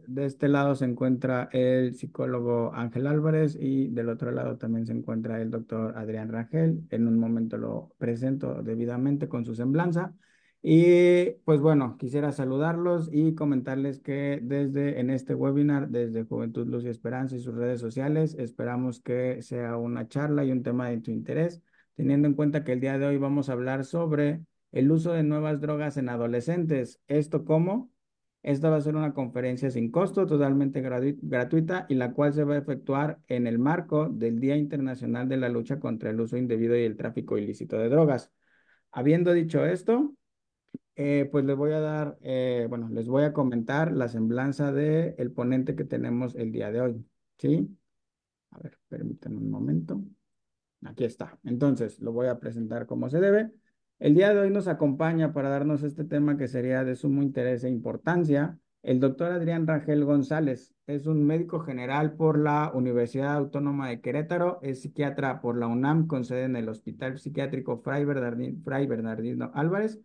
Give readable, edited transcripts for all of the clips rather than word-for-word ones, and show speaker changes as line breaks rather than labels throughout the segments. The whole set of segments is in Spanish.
De este lado se encuentra el psicólogo Ángel Álvarez y del otro lado también se encuentra el doctor Adrián Rangel. En un momento lo presento debidamente con su semblanza. Y pues bueno, quisiera saludarlos y comentarles que desde en este webinar, desde Juventud, Luz y Esperanza y sus redes sociales, esperamos que sea una charla y un tema de tu interés, teniendo en cuenta que el día de hoy vamos a hablar sobre el uso de nuevas drogas en adolescentes. ¿Esto cómo? Esta va a ser una conferencia sin costo, totalmente gratuita y la cual se va a efectuar en el marco del Día Internacional de la Lucha contra el Uso Indebido y el Tráfico Ilícito de Drogas. Habiendo dicho esto, pues les voy a dar, bueno, les voy a comentar la semblanza del ponente que tenemos el día de hoy. ¿Sí? A ver, permítanme un momento. Aquí está. Entonces, lo voy a presentar como se debe. El día de hoy nos acompaña para darnos este tema que sería de sumo interés e importancia el doctor Adrián Rangel González. Es un médico general por la Universidad Autónoma de Querétaro, es psiquiatra por la UNAM con sede en el Hospital Psiquiátrico Fray Bernardino Álvarez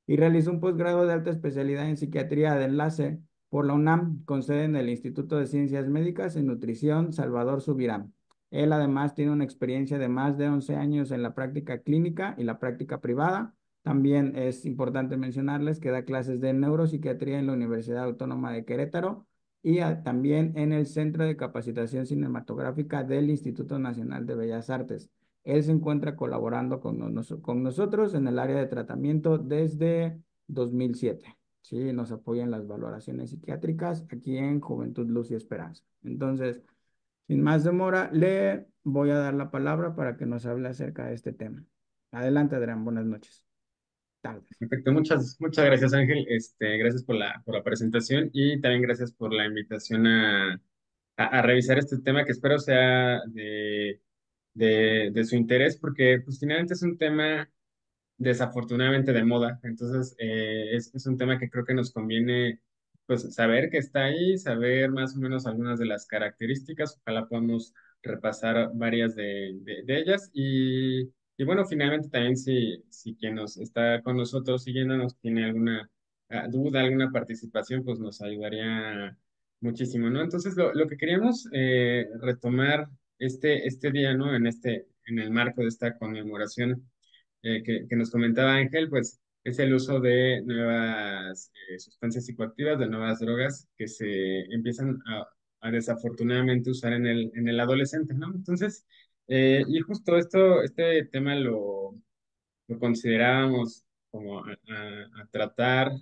y realizó un posgrado de alta especialidad en psiquiatría de enlace por la UNAM con sede en el Instituto de Ciencias Médicas y Nutrición Salvador Subirán. Él además tiene una experiencia de más de 11 años en la práctica clínica y la práctica privada. También es importante mencionarles que da clases de neuropsiquiatría en la Universidad Autónoma de Querétaro y también en el Centro de Capacitación Cinematográfica del Instituto Nacional de Bellas Artes. Él se encuentra colaborando con nosotros en el área de tratamiento desde 2007. Sí, nos apoya en las valoraciones psiquiátricas aquí en Juventud, Luz y Esperanza. Entonces, sin más demora, le voy a dar la palabra para que nos hable acerca de este tema. Adelante, Adrián. Buenas noches. Tardes.
Perfecto, muchas gracias Ángel, gracias por la presentación y también gracias por la invitación a revisar este tema que espero sea de su interés porque pues finalmente es un tema desafortunadamente de moda. Entonces, es un tema que creo que nos conviene pues saber que está ahí, saber más o menos algunas de las características. Ojalá podamos repasar varias de ellas. Y bueno, finalmente también si quien nos está con nosotros siguiéndonos tiene alguna duda, alguna participación, pues nos ayudaría muchísimo, ¿no? Entonces, lo que queríamos retomar este día, ¿no? En el marco de esta conmemoración que nos comentaba Ángel, pues es el uso de nuevas sustancias psicoactivas, de nuevas drogas que se empiezan a desafortunadamente usar en el adolescente, ¿no? Entonces, y justo este tema lo considerábamos como a tratar,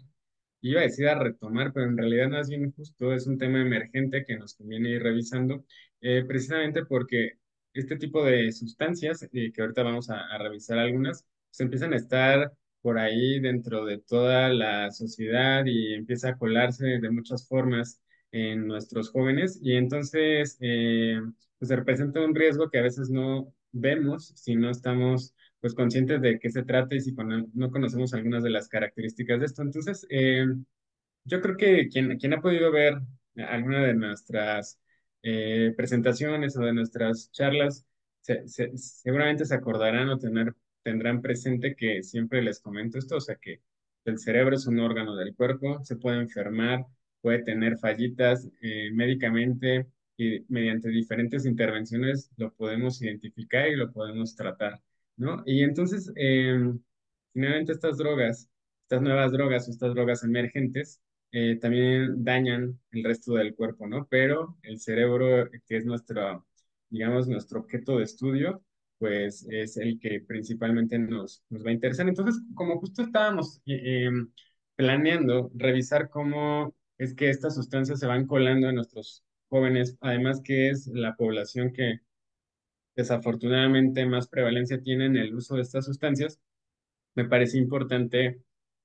iba a decir a retomar, pero en realidad más bien justo es un tema emergente que nos conviene ir revisando, precisamente porque este tipo de sustancias, que ahorita vamos a revisar algunas, se empiezan a estar por ahí dentro de toda la sociedad y empieza a colarse de muchas formas en nuestros jóvenes y entonces pues representa un riesgo que a veces no vemos si no estamos pues conscientes de qué se trata y si no conocemos algunas de las características de esto. Entonces, yo creo que quien ha podido ver alguna de nuestras presentaciones o de nuestras charlas, seguramente se acordarán o tendrán presente que siempre les comento esto, o sea que el cerebro es un órgano del cuerpo, se puede enfermar, puede tener fallitas médicamente y mediante diferentes intervenciones lo podemos identificar y lo podemos tratar, ¿no? Y entonces, finalmente estas nuevas drogas o estas drogas emergentes, también dañan el resto del cuerpo, ¿no? Pero el cerebro, que es digamos, nuestro objeto de estudio, pues es el que principalmente nos va a interesar. Entonces, como justo estábamos planeando revisar cómo es que estas sustancias se van colando en nuestros jóvenes, además que es la población que desafortunadamente más prevalencia tiene en el uso de estas sustancias, me parece importante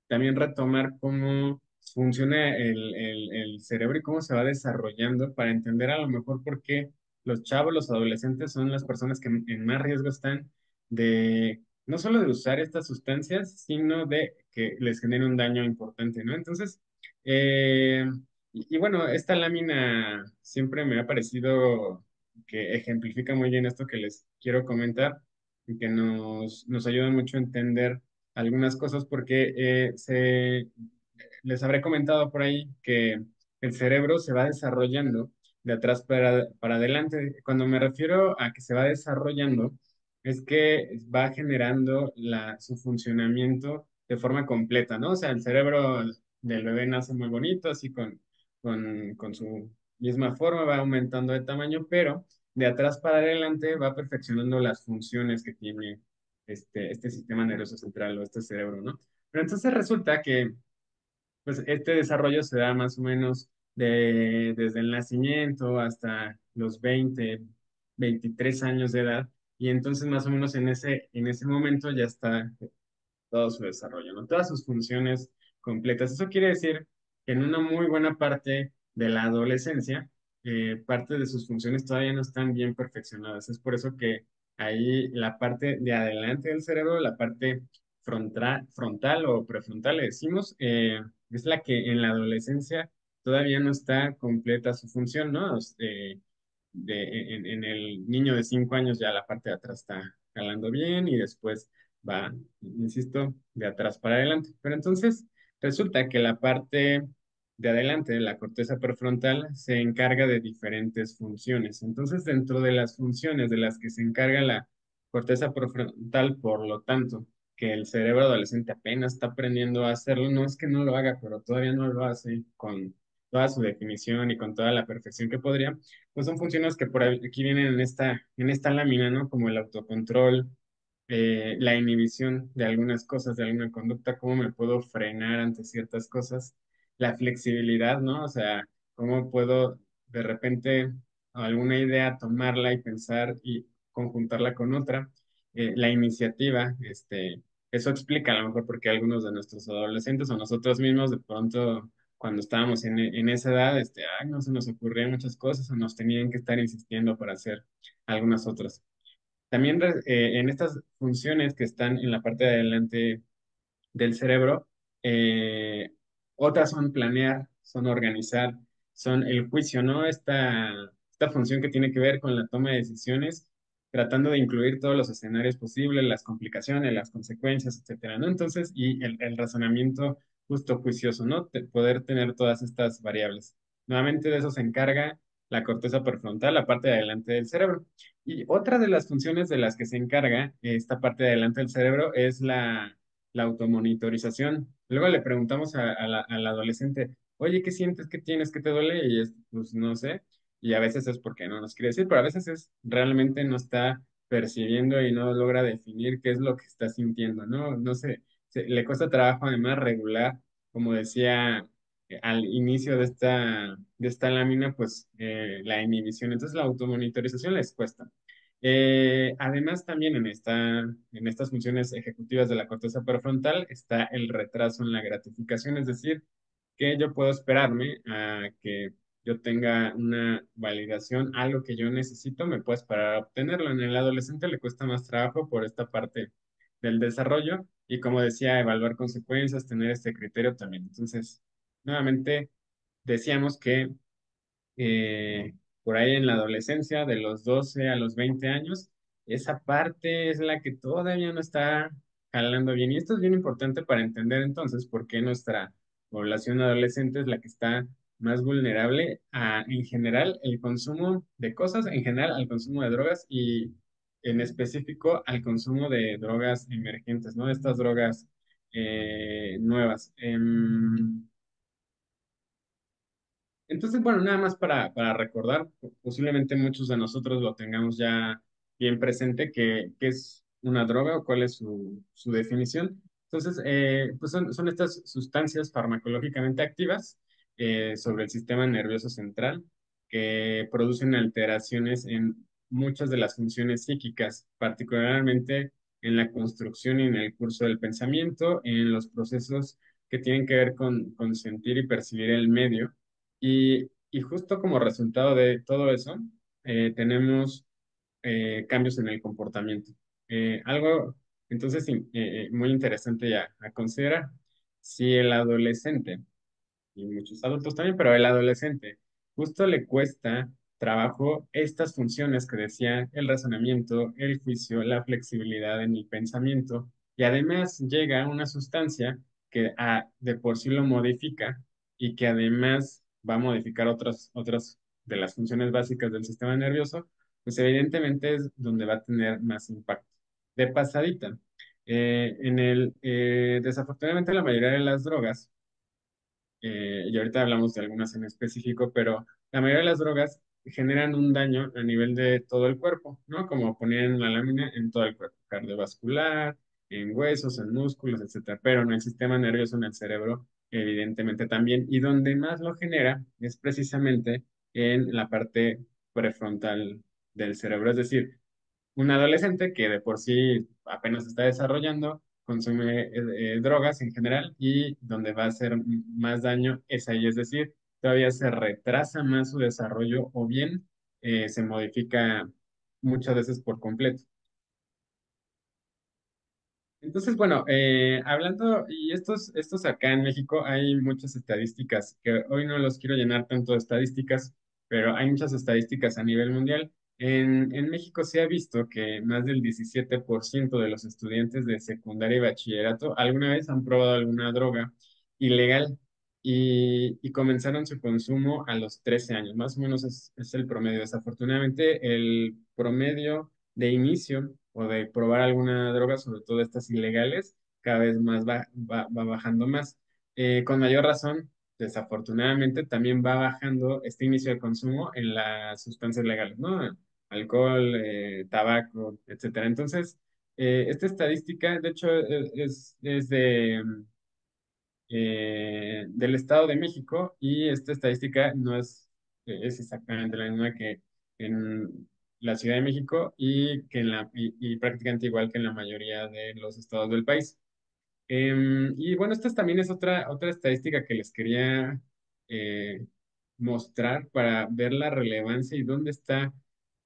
también retomar cómo funciona el cerebro y cómo se va desarrollando para entender a lo mejor por qué los chavos, los adolescentes son las personas que en más riesgo están de no solo de usar estas sustancias, sino de que les genere un daño importante, ¿no? Entonces, eh, y bueno, esta lámina siempre me ha parecido que ejemplifica muy bien esto que les quiero comentar y que nos ayuda mucho a entender algunas cosas porque les habré comentado por ahí que el cerebro se va desarrollando de atrás para adelante. Cuando me refiero a que se va desarrollando, es que va generando su funcionamiento de forma completa, ¿no? O sea, el cerebro del bebé nace muy bonito, así con su misma forma, va aumentando de tamaño, pero de atrás para adelante va perfeccionando las funciones que tiene este sistema nervioso central o este cerebro, ¿no? Pero entonces resulta que pues este desarrollo se da más o menos desde el nacimiento hasta los 20, 23 años de edad, y entonces más o menos en ese momento ya está todo su desarrollo, ¿no? Todas sus funciones completas. Eso quiere decir que en una muy buena parte de la adolescencia, parte de sus funciones todavía no están bien perfeccionadas. Es por eso que ahí la parte de adelante del cerebro, la parte frontal o prefrontal, le decimos, es la que en la adolescencia todavía no está completa su función, ¿no? En el niño de 5 años ya la parte de atrás está jalando bien y después va, insisto, de atrás para adelante. Pero entonces resulta que la parte de adelante, la corteza prefrontal, se encarga de diferentes funciones. Entonces, dentro de las funciones de las que se encarga la corteza prefrontal, por lo tanto, que el cerebro adolescente apenas está aprendiendo a hacerlo, no es que no lo haga, pero todavía no lo hace con toda su definición y con toda la perfección que podría, pues son funciones que por aquí vienen en esta lámina, ¿no? Como el autocontrol, la inhibición de algunas cosas, de alguna conducta, cómo me puedo frenar ante ciertas cosas, la flexibilidad, ¿no? O sea, cómo puedo de repente alguna idea tomarla y pensar y conjuntarla con otra, la iniciativa, eso explica a lo mejor porque algunos de nuestros adolescentes o nosotros mismos de pronto cuando estábamos en esa edad, ay, no se nos ocurrían muchas cosas o nos tenían que estar insistiendo para hacer algunas otras. También en estas funciones que están en la parte de adelante del cerebro. Otras son planear, son organizar, son el juicio, ¿no? Esta función que tiene que ver con la toma de decisiones, tratando de incluir todos los escenarios posibles, las complicaciones, las consecuencias, etcétera, ¿no? Entonces, y el razonamiento justo juicioso, ¿no? Poder tener todas estas variables. Nuevamente de eso se encarga la corteza prefrontal, la parte de adelante del cerebro. Y otra de las funciones de las que se encarga esta parte de adelante del cerebro es la automonitorización. Luego le preguntamos al adolescente, oye, ¿qué sientes? ¿Qué tienes? ¿Qué te duele? Y es, pues no sé. Y a veces es porque no nos quiere decir, pero a veces es realmente no está percibiendo y no logra definir qué es lo que está sintiendo, ¿no? No sé, le cuesta trabajo además regular, como decía al inicio de esta lámina, pues la inhibición. Entonces la automonitorización les cuesta. Además, también en estas funciones ejecutivas de la corteza prefrontal está el retraso en la gratificación, es decir, que yo puedo esperarme a que yo tenga una validación, algo que yo necesito, me puedo esperar a obtenerlo. En el adolescente le cuesta más trabajo por esta parte del desarrollo y, como decía, evaluar consecuencias, tener este criterio también. Entonces, nuevamente, decíamos que por ahí en la adolescencia, de los 12 a los 20 años, esa parte es la que todavía no está jalando bien. Y esto es bien importante para entender entonces por qué nuestra población adolescente es la que está más vulnerable en general, el consumo de cosas, en general, al consumo de drogas y en específico al consumo de drogas emergentes, ¿no? De estas drogas nuevas. Entonces, bueno, nada más para recordar, posiblemente muchos de nosotros lo tengamos ya bien presente, qué es una droga o cuál es su definición. Entonces, pues son estas sustancias farmacológicamente activas sobre el sistema nervioso central que producen alteraciones en muchas de las funciones psíquicas, particularmente en la construcción y en el curso del pensamiento, en los procesos que tienen que ver con sentir y percibir el medio y justo como resultado de todo eso, tenemos cambios en el comportamiento. Algo, entonces, sí, muy interesante ya a considerar. Si el adolescente, y muchos adultos también, pero el adolescente justo le cuesta trabajo estas funciones que decía el razonamiento, el juicio, la flexibilidad en el pensamiento, y además llega una sustancia que de por sí lo modifica y que además va a modificar otras de las funciones básicas del sistema nervioso, pues evidentemente es donde va a tener más impacto. De pasadita, desafortunadamente la mayoría de las drogas, y ahorita hablamos de algunas en específico, pero la mayoría de las drogas generan un daño a nivel de todo el cuerpo, ¿no? Como ponían en la lámina en todo el cuerpo, cardiovascular, en huesos, en músculos, etcétera, pero en el sistema nervioso, en el cerebro, evidentemente también. Y donde más lo genera es precisamente en la parte prefrontal del cerebro, es decir, un adolescente que de por sí apenas está desarrollando, consume drogas en general y donde va a hacer más daño es ahí, es decir, todavía se retrasa más su desarrollo o bien se modifica muchas veces por completo. Entonces, bueno, hablando, y estos acá en México hay muchas estadísticas, que hoy no los quiero llenar tanto de estadísticas, pero hay muchas estadísticas a nivel mundial. En México se ha visto que más del 17% de los estudiantes de secundaria y bachillerato alguna vez han probado alguna droga ilegal y comenzaron su consumo a los 13 años, más o menos es el promedio. Desafortunadamente, el promedio de inicio o de probar alguna droga, sobre todo estas ilegales, cada vez más va bajando más. Con mayor razón, desafortunadamente, también va bajando este inicio de consumo en las sustancias legales, ¿no? Alcohol, tabaco, etcétera. Entonces, esta estadística, de hecho, es del Estado de México y esta estadística no es exactamente la misma que en la Ciudad de México y y prácticamente igual que en la mayoría de los estados del país. Y bueno, esta también es otra estadística que les quería eh, mostrar para ver la relevancia y dónde está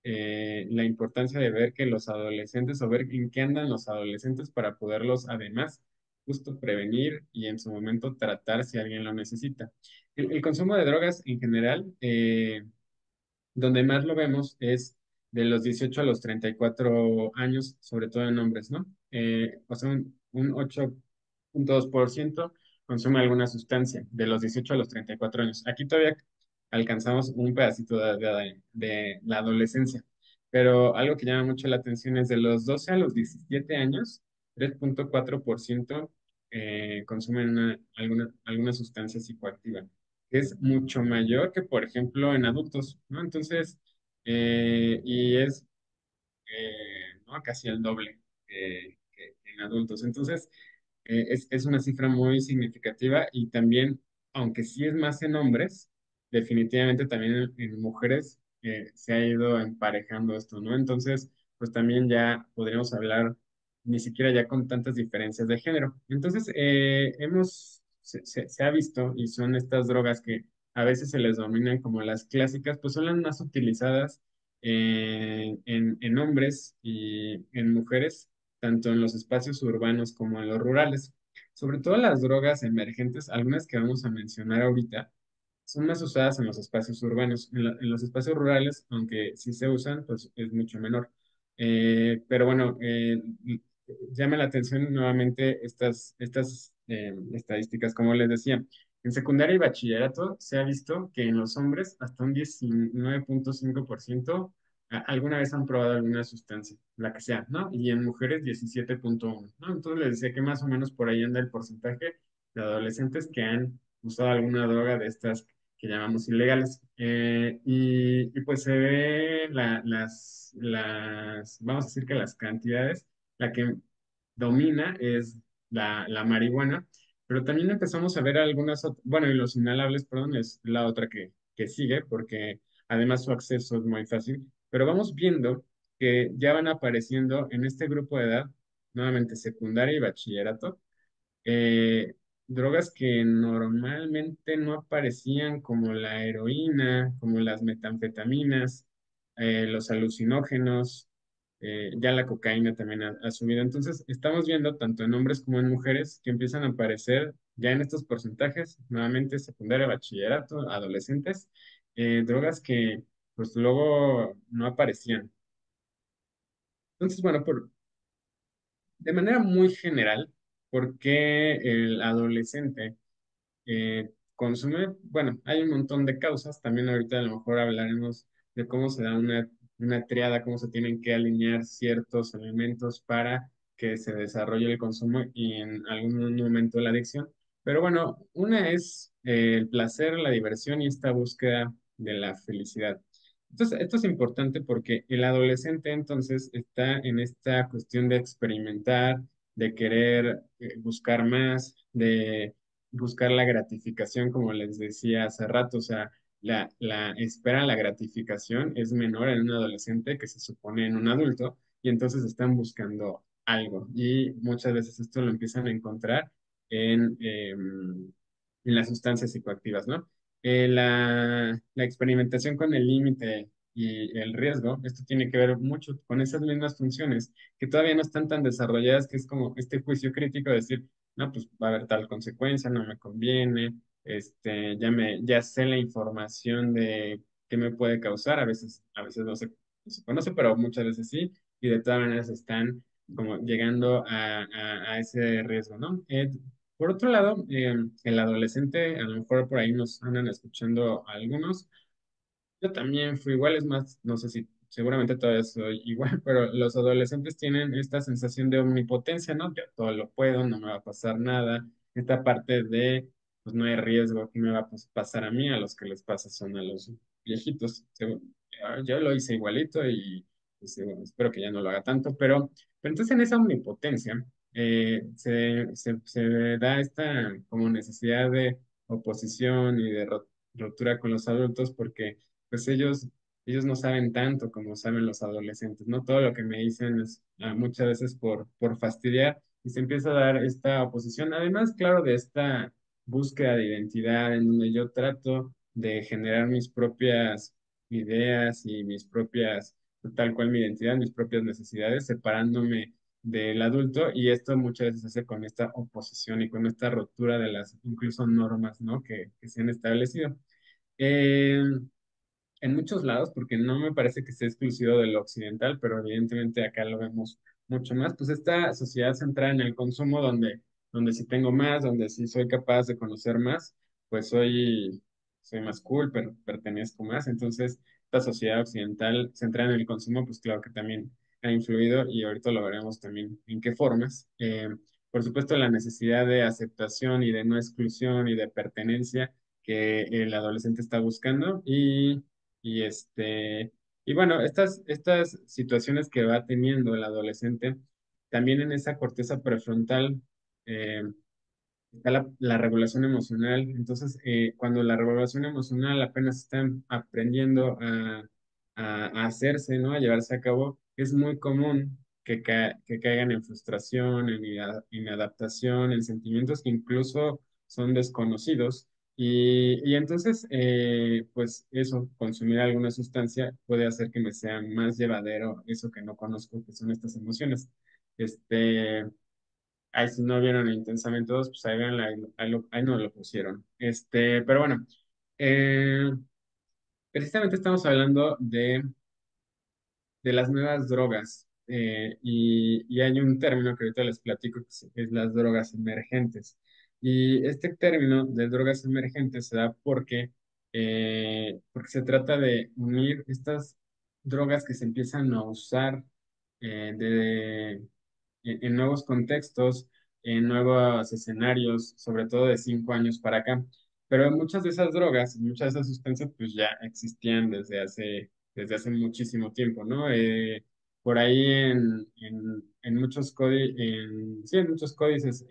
la importancia de ver que los adolescentes o ver en qué andan los adolescentes para poderlos además justo prevenir y en su momento tratar si alguien lo necesita. El consumo de drogas en general, donde más lo vemos es de los 18 a los 34 años, sobre todo en hombres, ¿no? O sea, un 8,2% consume alguna sustancia de los 18 a los 34 años. Aquí todavía alcanzamos un pedacito de la adolescencia, pero algo que llama mucho la atención es de los 12 a los 17 años, 3,4% consumen alguna sustancia psicoactiva, que es mucho mayor que, por ejemplo, en adultos, ¿no? Entonces, y es ¿no? Casi el doble que en adultos. Entonces, es una cifra muy significativa y también, aunque sí es más en hombres, definitivamente también en mujeres se ha ido emparejando esto, ¿no? Entonces, pues también ya podríamos hablar ni siquiera ya con tantas diferencias de género. Entonces, se ha visto y son estas drogas que a veces se les denominan como las clásicas, pues son las más utilizadas en hombres y en mujeres, tanto en los espacios urbanos como en los rurales. Sobre todo las drogas emergentes, algunas que vamos a mencionar ahorita, son más usadas en los espacios urbanos. En los espacios rurales, aunque sí se usan, pues es mucho menor. Pero bueno, llama la atención nuevamente estas estadísticas, como les decía. En secundaria y bachillerato se ha visto que en los hombres hasta un 19,5% alguna vez han probado alguna sustancia, la que sea, ¿no? Y en mujeres 17,1%, ¿no? Entonces les decía que más o menos por ahí anda el porcentaje de adolescentes que han usado alguna droga de estas que llamamos ilegales. Y pues se ve vamos a decir que las cantidades, la que domina es la marihuana, pero también empezamos a ver bueno, y los inhalables, perdón, es la otra que sigue, porque además su acceso es muy fácil, pero vamos viendo que ya van apareciendo en este grupo de edad, nuevamente secundaria y bachillerato, eh, drogas que normalmente no aparecían como la heroína, como las metanfetaminas, los alucinógenos, ya la cocaína también ha subido. Entonces, estamos viendo tanto en hombres como en mujeres que empiezan a aparecer ya en estos porcentajes, nuevamente secundaria, bachillerato, adolescentes, drogas que pues luego no aparecían. Entonces, bueno, de manera muy general, ¿por qué el adolescente consume, bueno, hay un montón de causas, también ahorita a lo mejor hablaremos de cómo se da una triada, cómo se tienen que alinear ciertos elementos para que se desarrolle el consumo y en algún momento la adicción. Pero bueno, una es el placer, la diversión y esta búsqueda de la felicidad. Entonces, esto es importante porque el adolescente entonces está en esta cuestión de experimentar, de querer buscar más, de buscar la gratificación, como les decía hace rato, o sea, la espera, la gratificación es menor en un adolescente que se supone en un adulto y entonces están buscando algo y muchas veces esto lo empiezan a encontrar en las sustancias psicoactivas, ¿no? La experimentación con el límite y el riesgo, esto tiene que ver mucho con esas mismas funciones que todavía no están tan desarrolladas, que es como este juicio crítico de decir, no, pues va a haber tal consecuencia, no me conviene, ya sé la información de qué me puede causar, a veces no se conoce, pero muchas veces sí, y de todas maneras están como llegando a ese riesgo, ¿no? Por otro lado, el adolescente, a lo mejor por ahí nos andan escuchando algunos, yo también fui igual, es más, no sé si seguramente todavía soy igual, pero los adolescentes tienen esta sensación de omnipotencia, ¿no? Que todo lo puedo, no me va a pasar nada. Esta parte de, pues no hay riesgo, ¿qué me va a pasar a mí? A los que les pasa son a los viejitos. Yo lo hice igualito y pues, bueno, espero que ya no lo haga tanto, pero entonces en esa omnipotencia se da esta como necesidad de oposición y de ruptura con los adultos porque pues ellos no saben tanto como saben los adolescentes, ¿no? Todo lo que me dicen es muchas veces por fastidiar y se empieza a dar esta oposición, además, claro, de esta búsqueda de identidad en donde yo trato de generar mis propias ideas y mis propias, tal cual mi identidad, mis propias necesidades, separándome del adulto y esto muchas veces se hace con esta oposición y con esta ruptura de las incluso normas, ¿no? que se han establecido. Eh, en muchos lados, porque no me parece que sea exclusivo de lo occidental, pero evidentemente acá lo vemos mucho más, pues esta sociedad centrada en el consumo, donde si tengo más, donde si soy capaz de conocer más, pues soy más cool, pero pertenezco más. Entonces, esta sociedad occidental centrada en el consumo, pues claro que también ha influido y ahorita lo veremos también en qué formas. Por supuesto, la necesidad de aceptación y de no exclusión y de pertenencia que el adolescente está buscando y y bueno, estas situaciones que va teniendo el adolescente, también en esa corteza prefrontal eh, está la regulación emocional. Entonces, cuando la regulación emocional apenas están aprendiendo a hacerse, ¿no? A llevarse a cabo, es muy común que caigan en frustración, en inadaptación, en sentimientos que incluso son desconocidos. Y entonces, pues eso, consumir alguna sustancia puede hacer que me sea más llevadero eso que no conozco, que son estas emociones. Este, Ahí si no vieron Intensamente dos, pues ahí, vean, ahí no lo pusieron. Pero bueno, eh, precisamente estamos hablando de las nuevas drogas y hay un término que ahorita les platico que es las drogas emergentes. Y este término de drogas emergentes se da porque se trata de unir estas drogas que se empiezan a usar en nuevos contextos, en nuevos escenarios, sobre todo de 5 años para acá. Pero muchas de esas drogas, muchas de esas sustancias, pues ya existían desde hace muchísimo tiempo, ¿no? Por ahí en sí, en muchos códices,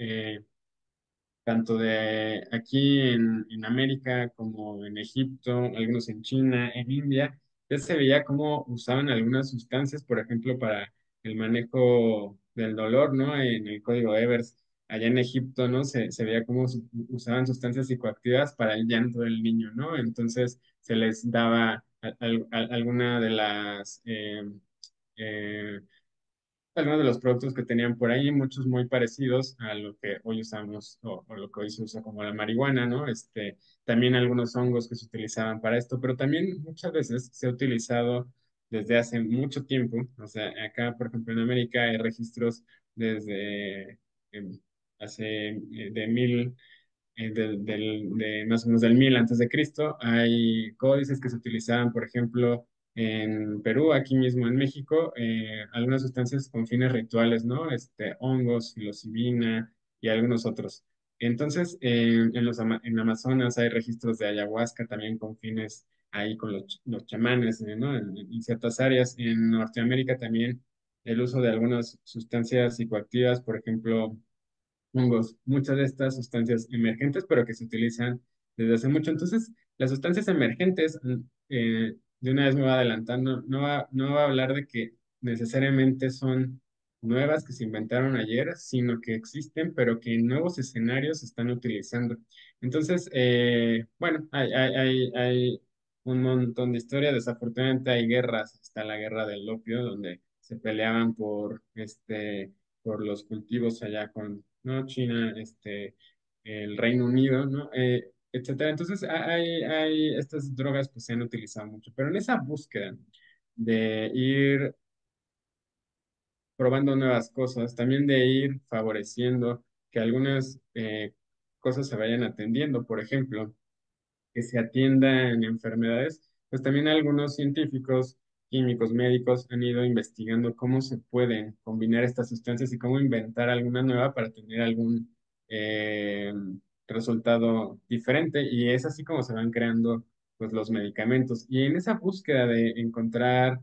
tanto de aquí en América como en Egipto, algunos en China, en India, ya se veía cómo usaban algunas sustancias, por ejemplo, para el manejo del dolor, ¿no? En el código Evers, allá en Egipto, ¿no? Se veía cómo usaban sustancias psicoactivas para el llanto del niño, ¿no? Entonces se les daba alguna de las eh, algunos de los productos que tenían por ahí, muchos muy parecidos a lo que hoy usamos o lo que hoy se usa como la marihuana, ¿no? También algunos hongos que se utilizaban para esto, pero también muchas veces se ha utilizado desde hace mucho tiempo. O sea, acá, por ejemplo, en América hay registros desde hace de de más o menos del 1000 antes de Cristo. Hay códices que se utilizaban, por ejemplo, en Perú, aquí mismo en México, algunas sustancias con fines rituales, ¿no? Hongos, psilocibina y algunos otros. Entonces, en Amazonas hay registros de ayahuasca también con fines ahí con los chamanes, ¿no? En ciertas áreas. En Norteamérica también el uso de algunas sustancias psicoactivas, por ejemplo, hongos, muchas de estas sustancias emergentes, pero que se utilizan desde hace mucho. Entonces, las sustancias emergentes, de una vez me va adelantando, no va a hablar de que necesariamente son nuevas que se inventaron ayer, sino que existen, pero que en nuevos escenarios se están utilizando. Entonces, bueno, hay un montón de historias. Desafortunadamente hay guerras, está la guerra del opio, donde se peleaban por los cultivos allá con, ¿no? China, el Reino Unido, ¿no? Etcétera. Entonces, hay estas drogas que se han utilizado mucho, pero en esa búsqueda de ir probando nuevas cosas, también de ir favoreciendo que algunas cosas se vayan atendiendo, por ejemplo que se atiendan enfermedades, pues también algunos científicos, químicos, médicos han ido investigando cómo se pueden combinar estas sustancias y cómo inventar alguna nueva para tener algún eh, resultado diferente. Y es así como se van creando pues los medicamentos. Y en esa búsqueda de encontrar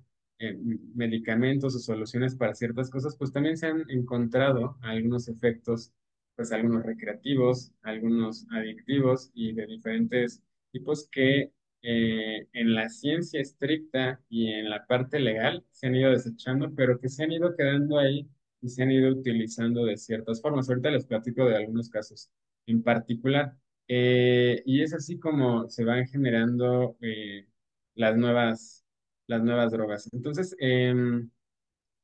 medicamentos o soluciones para ciertas cosas, pues también se han encontrado algunos efectos, pues algunos recreativos, algunos adictivos y de diferentes tipos que en la ciencia estricta y en la parte legal se han ido desechando, pero que se han ido quedando ahí y se han ido utilizando de ciertas formas. Ahorita les platico de algunos casos en particular. Y es así como se van generando las nuevas, las nuevas drogas. Entonces,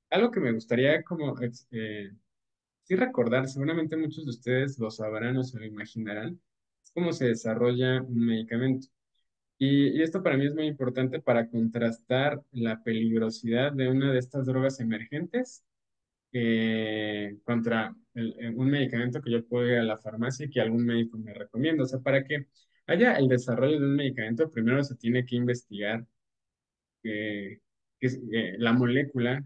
algo que me gustaría como sí recordar, seguramente muchos de ustedes lo sabrán o se lo imaginarán, es cómo se desarrolla un medicamento. Y esto para mí es muy importante para contrastar la peligrosidad de una de estas drogas emergentes contra un medicamento que yo puedo ir a la farmacia y que algún médico me recomienda. O sea, para que haya el desarrollo de un medicamento, primero se tiene que investigar que es la molécula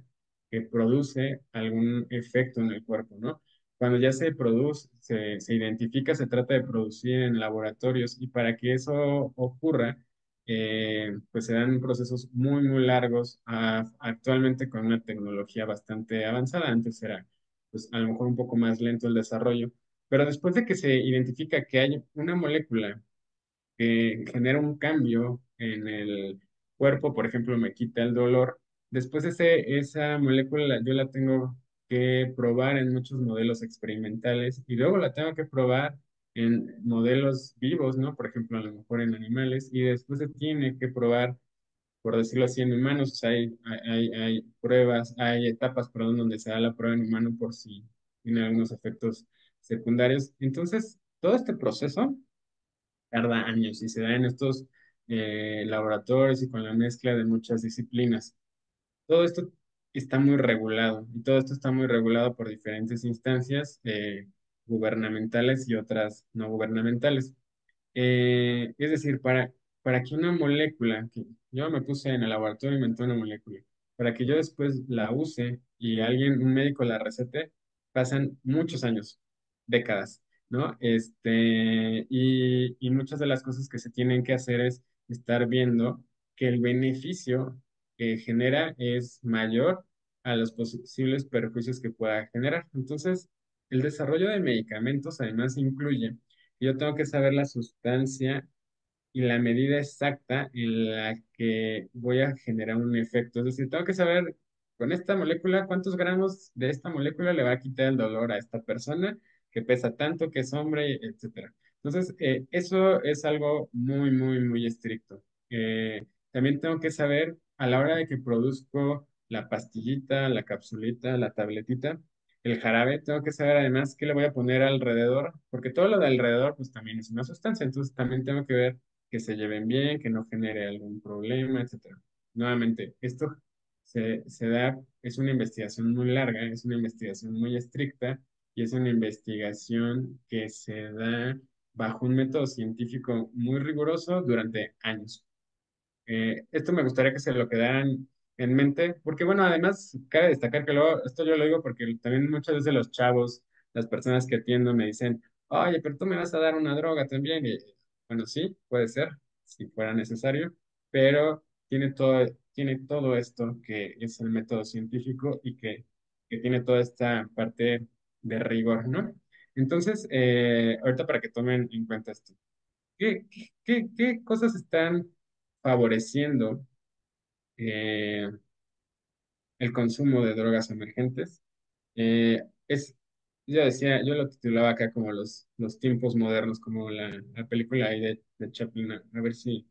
que produce algún efecto en el cuerpo, ¿no? Cuando ya se produce, se identifica, se trata de producir en laboratorios y para que eso ocurra, pues se dan procesos muy, muy largos, actualmente con una tecnología bastante avanzada. Antes era, pues a lo mejor un poco más lento el desarrollo, pero después de que se identifica que hay una molécula que genera un cambio en el cuerpo, por ejemplo, me quita el dolor. Después esa molécula yo la tengo que probar en muchos modelos experimentales y luego la tengo que probar en modelos vivos, ¿no? Por ejemplo, a lo mejor en animales y después se tiene que probar, por decirlo así, en humanos. O sea, hay pruebas, hay etapas, perdón, donde se da la prueba en humano por si tiene algunos efectos secundarios. Entonces, todo este proceso tarda años y se da en estos laboratorios y con la mezcla de muchas disciplinas. Todo esto está muy regulado y todo esto está muy regulado por diferentes instancias gubernamentales y otras no gubernamentales. Es decir, para que una molécula, que yo me puse en el laboratorio e inventé una molécula, para que yo después la use y alguien, un médico la recete, pasan muchos años, décadas, ¿no? Y muchas de las cosas que se tienen que hacer es estar viendo que el beneficio que genera es mayor a los posibles perjuicios que pueda generar. Entonces, el desarrollo de medicamentos además incluye yo tengo que saber la sustancia y la medida exacta en la que voy a generar un efecto. Es decir, tengo que saber con esta molécula cuántos gramos de esta molécula le va a quitar el dolor a esta persona que pesa tanto, que es hombre, etcétera. Entonces, eso es algo muy, muy, muy estricto. También tengo que saber a la hora de que produzco la pastillita, la capsulita, la tabletita, el jarabe, tengo que saber además qué le voy a poner alrededor, porque todo lo de alrededor pues también es una sustancia, entonces también tengo que ver que se lleven bien, que no genere algún problema, etcétera. Nuevamente, esto se da, es una investigación muy larga, es una investigación muy estricta y es una investigación que se da bajo un método científico muy riguroso durante años. Esto me gustaría que se lo quedaran en mente, porque bueno, además cabe destacar que luego, esto yo lo digo porque también muchas veces los chavos, las personas que atiendo me dicen, oye, pero tú me vas a dar una droga también. Y, bueno, sí, puede ser, si fuera necesario, pero tiene todo esto que es el método científico y que tiene toda esta parte de rigor, ¿no? Entonces, ahorita para que tomen en cuenta esto. ¿Qué cosas están favoreciendo eh, el consumo de drogas emergentes? Es, yo decía, yo lo titulaba acá como los tiempos modernos, como la película ahí de Chaplin. A ver si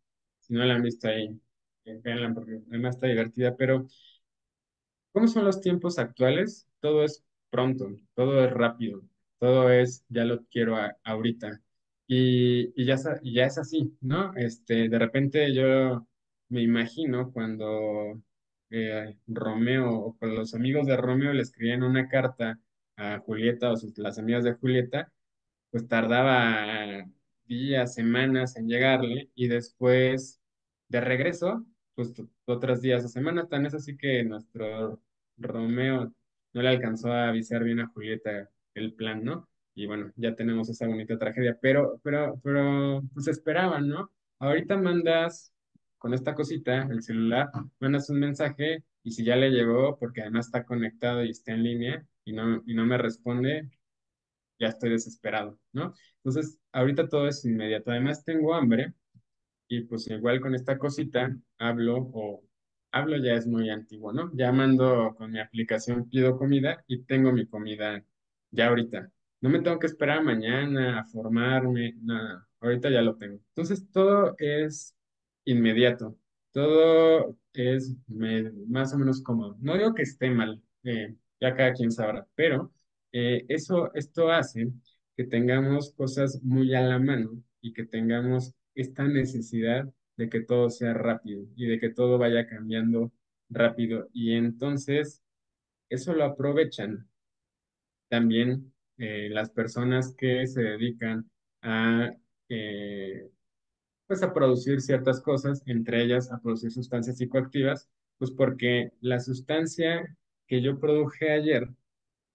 no la han visto ahí, véanla porque además está divertida, pero ¿cómo son los tiempos actuales? Todo es pronto, todo es rápido, todo es ya lo quiero ahorita. Y ya es así, ¿no? De repente yo me imagino cuando Romeo o con los amigos de Romeo le escribían una carta a Julieta o las amigas de Julieta, pues tardaba días, semanas en llegarle y después de regreso, pues otros días o semanas. Tan es así que nuestro Romeo no le alcanzó a avisar bien a Julieta el plan, ¿no? Y bueno, ya tenemos esa bonita tragedia, pues esperaban, ¿no? Ahorita mandas con esta cosita, el celular, mandas un mensaje y si ya le llegó, porque además está conectado y está en línea y no me responde, ya estoy desesperado, ¿no? Entonces, ahorita todo es inmediato. Además, tengo hambre y pues igual con esta cosita hablo ya es muy antiguo, ¿no? Ya mando con mi aplicación, pido comida y tengo mi comida ya ahorita. No me tengo que esperar mañana a formarme, nada. Ahorita ya lo tengo. Entonces, todo es inmediato. Todo es más o menos cómodo. No digo que esté mal, ya cada quien sabrá, pero esto hace que tengamos cosas muy a la mano y que tengamos esta necesidad de que todo sea rápido y de que todo vaya cambiando rápido. Y entonces eso lo aprovechan también las personas que se dedican a, eh, pues a producir ciertas cosas, entre ellas a producir sustancias psicoactivas, pues porque la sustancia que yo produje ayer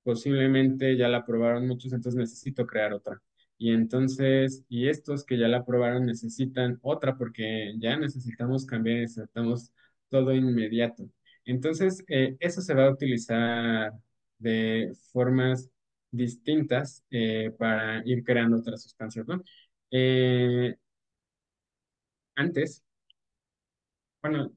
posiblemente ya la probaron muchos, entonces necesito crear otra. Y entonces, y estos que ya la probaron necesitan otra porque ya necesitamos cambiar, necesitamos todo inmediato. Entonces, eso se va a utilizar de formas distintas para ir creando otras sustancias, ¿no? Eh, antes, bueno,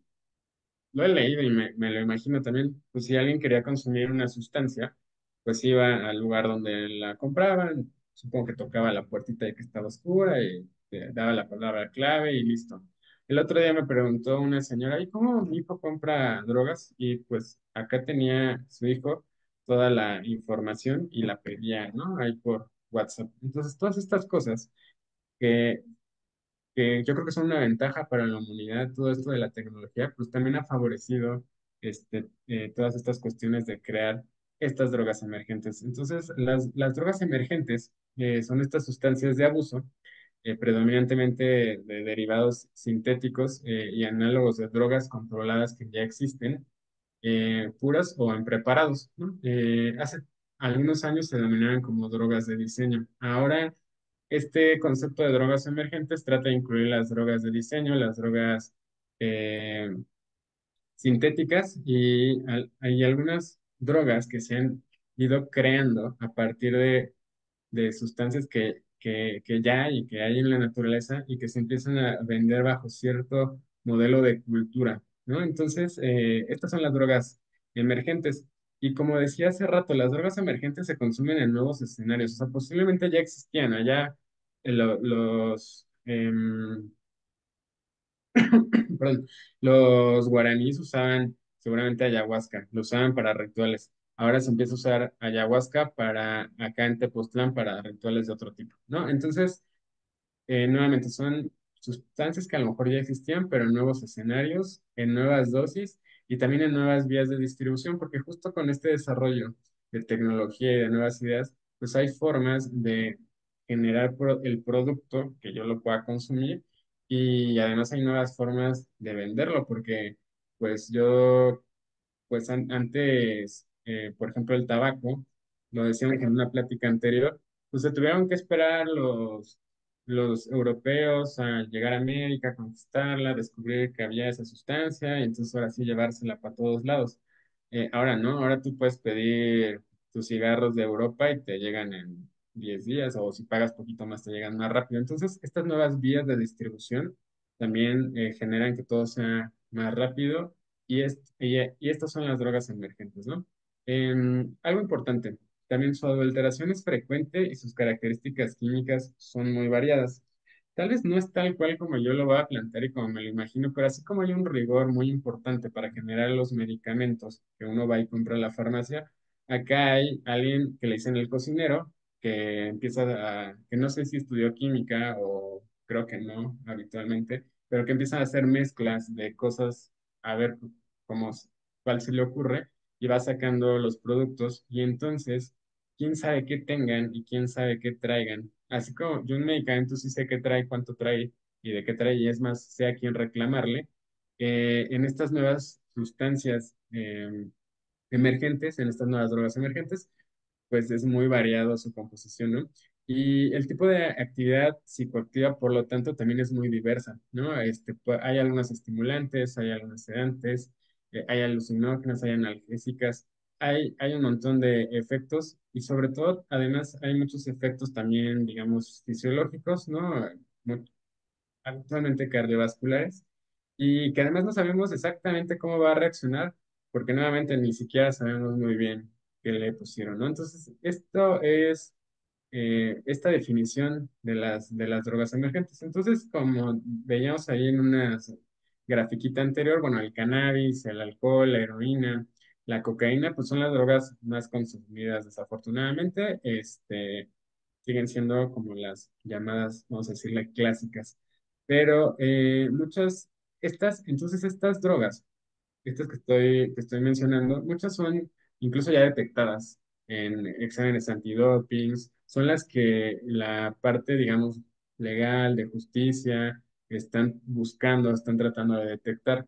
lo he leído y me lo imagino también, pues si alguien quería consumir una sustancia, pues iba al lugar donde la compraban, supongo que tocaba la puertita de que estaba oscura y daba la palabra clave y listo. El otro día me preguntó una señora, ¿y cómo mi hijo compra drogas? Y pues acá tenía su hijo toda la información y la pedía, ¿no? Ahí por WhatsApp. Entonces, todas estas cosas que yo creo que son una ventaja para la humanidad, todo esto de la tecnología, pues también ha favorecido todas estas cuestiones de crear estas drogas emergentes. Entonces, las drogas emergentes son estas sustancias de abuso, predominantemente de derivados sintéticos y análogos de drogas controladas que ya existen, puras o en preparados, ¿no? Hace algunos años se denominaban como drogas de diseño. Ahora, este concepto de drogas emergentes trata de incluir las drogas de diseño, las drogas eh, sintéticas y hay algunas drogas que se han ido creando a partir de sustancias que ya hay y que hay en la naturaleza y que se empiezan a vender bajo cierto modelo de cultura, ¿no? Entonces, estas son las drogas emergentes. Y como decía hace rato, las drogas emergentes se consumen en nuevos escenarios. O sea, posiblemente ya existían allá perdón, los guaraníes usaban seguramente ayahuasca, lo usaban para rituales. Ahora se empieza a usar ayahuasca para acá en Tepoztlán para rituales de otro tipo, ¿no? Entonces, nuevamente son sustancias que a lo mejor ya existían, pero en nuevos escenarios, en nuevas dosis y también en nuevas vías de distribución, porque justo con este desarrollo de tecnología y de nuevas ideas, pues hay formas de generar el producto que yo lo pueda consumir y además hay nuevas formas de venderlo porque pues yo pues antes, por ejemplo, el tabaco, lo decíamos en una plática anterior, pues se tuvieron que esperar los europeos a llegar a América, conquistarla, descubrir que había esa sustancia y entonces ahora sí llevársela para todos lados. Ahora no, ahora tú puedes pedir tus cigarros de Europa y te llegan en 10 días o si pagas poquito más te llegan más rápido. Entonces, estas nuevas vías de distribución también generan que todo sea más rápido y estas son las drogas emergentes, ¿no? Algo importante, también su adulteración es frecuente y sus características químicas son muy variadas. Tal vez no es tal cual como yo lo voy a plantear y como me lo imagino, pero así como hay un rigor muy importante para generar los medicamentos que uno va y compra en la farmacia, acá hay alguien que le dicen el cocinero, que que no sé si estudió química o creo que no habitualmente, pero que empieza a hacer mezclas de cosas a ver cómo, cuál se le ocurre y va sacando los productos y entonces, quién sabe qué tengan y quién sabe qué traigan. Así como yo un medicamento sí sé qué trae, cuánto trae y de qué trae y es más, sé a quién reclamarle, en estas nuevas sustancias emergentes, en estas nuevas drogas emergentes, pues es muy variado su composición, ¿no? Y el tipo de actividad psicoactiva, por lo tanto, también es muy diversa, ¿no? Hay algunos estimulantes, hay algunos sedantes, hay alucinógenas, hay analgésicas, hay un montón de efectos y sobre todo, además, hay muchos efectos también, digamos, fisiológicos, ¿no? Mu- Actualmente cardiovasculares y que además no sabemos exactamente cómo va a reaccionar porque nuevamente ni siquiera sabemos muy bien qué le pusieron, ¿no? Entonces, esto es esta definición de las drogas emergentes. Entonces, como veíamos ahí en una grafiquita anterior, bueno, el cannabis, el alcohol, la heroína, la cocaína, pues son las drogas más consumidas desafortunadamente. Siguen siendo como las llamadas, vamos a decirle, clásicas. Pero entonces estas drogas estas que estoy mencionando, muchas son incluso ya detectadas en exámenes antidopings, son las que la parte, digamos, legal, de justicia, están buscando, están tratando de detectar.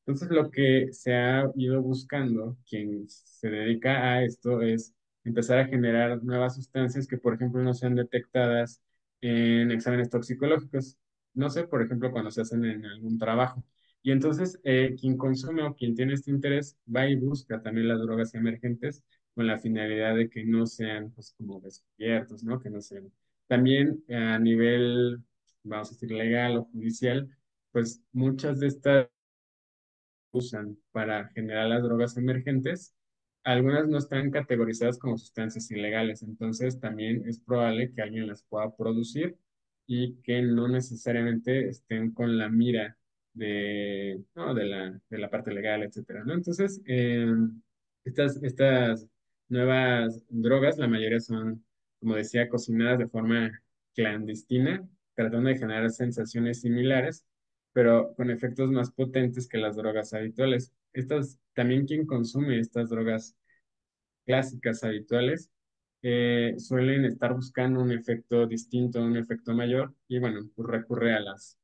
Entonces, lo que se ha ido buscando, quien se dedica a esto, es empezar a generar nuevas sustancias que, por ejemplo, no sean detectadas en exámenes toxicológicos. No sé, por ejemplo, cuando se hacen en algún trabajo. Y entonces, quien consume o quien tiene este interés va y busca también las drogas emergentes con la finalidad de que no sean, pues, como descubiertos, ¿no? Que no sean. También a nivel, vamos a decir, legal o judicial, pues muchas de estas usan para generar las drogas emergentes, algunas no están categorizadas como sustancias ilegales, entonces también es probable que alguien las pueda producir y que no necesariamente estén con la mira no, de la parte legal, etcétera, ¿no? Entonces, estas nuevas drogas, la mayoría son, como decía, cocinadas de forma clandestina, tratando de generar sensaciones similares pero con efectos más potentes que las drogas habituales. También quien consume estas drogas clásicas habituales suelen estar buscando un efecto distinto, un efecto mayor, y bueno, pues recurre a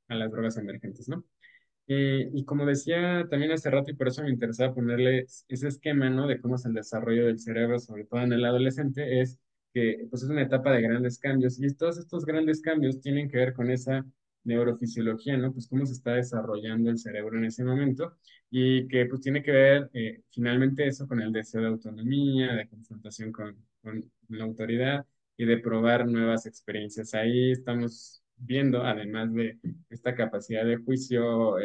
a las drogas emergentes, ¿no? Y como decía también hace rato, y por eso me interesaba ponerle ese esquema, ¿no? De cómo es el desarrollo del cerebro, sobre todo en el adolescente, es que pues, es una etapa de grandes cambios. Y todos estos grandes cambios tienen que ver con esa neurofisiología, ¿no? Pues cómo se está desarrollando el cerebro en ese momento y que pues tiene que ver finalmente eso con el deseo de autonomía, de confrontación con la autoridad y de probar nuevas experiencias. Ahí estamos viendo, además de esta capacidad de juicio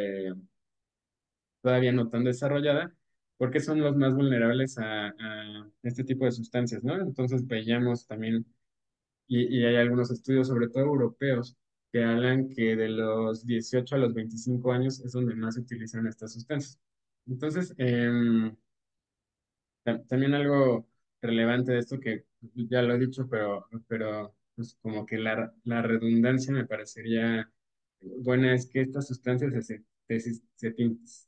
todavía no tan desarrollada, porque son los más vulnerables a este tipo de sustancias, ¿no? Entonces veíamos también, y hay algunos estudios, sobre todo europeos, que hablan que de los 18 a los 25 años es donde más se utilizan estas sustancias. Entonces, también algo relevante de esto que ya lo he dicho, pero pues como que la redundancia me parecería buena es que estas sustancias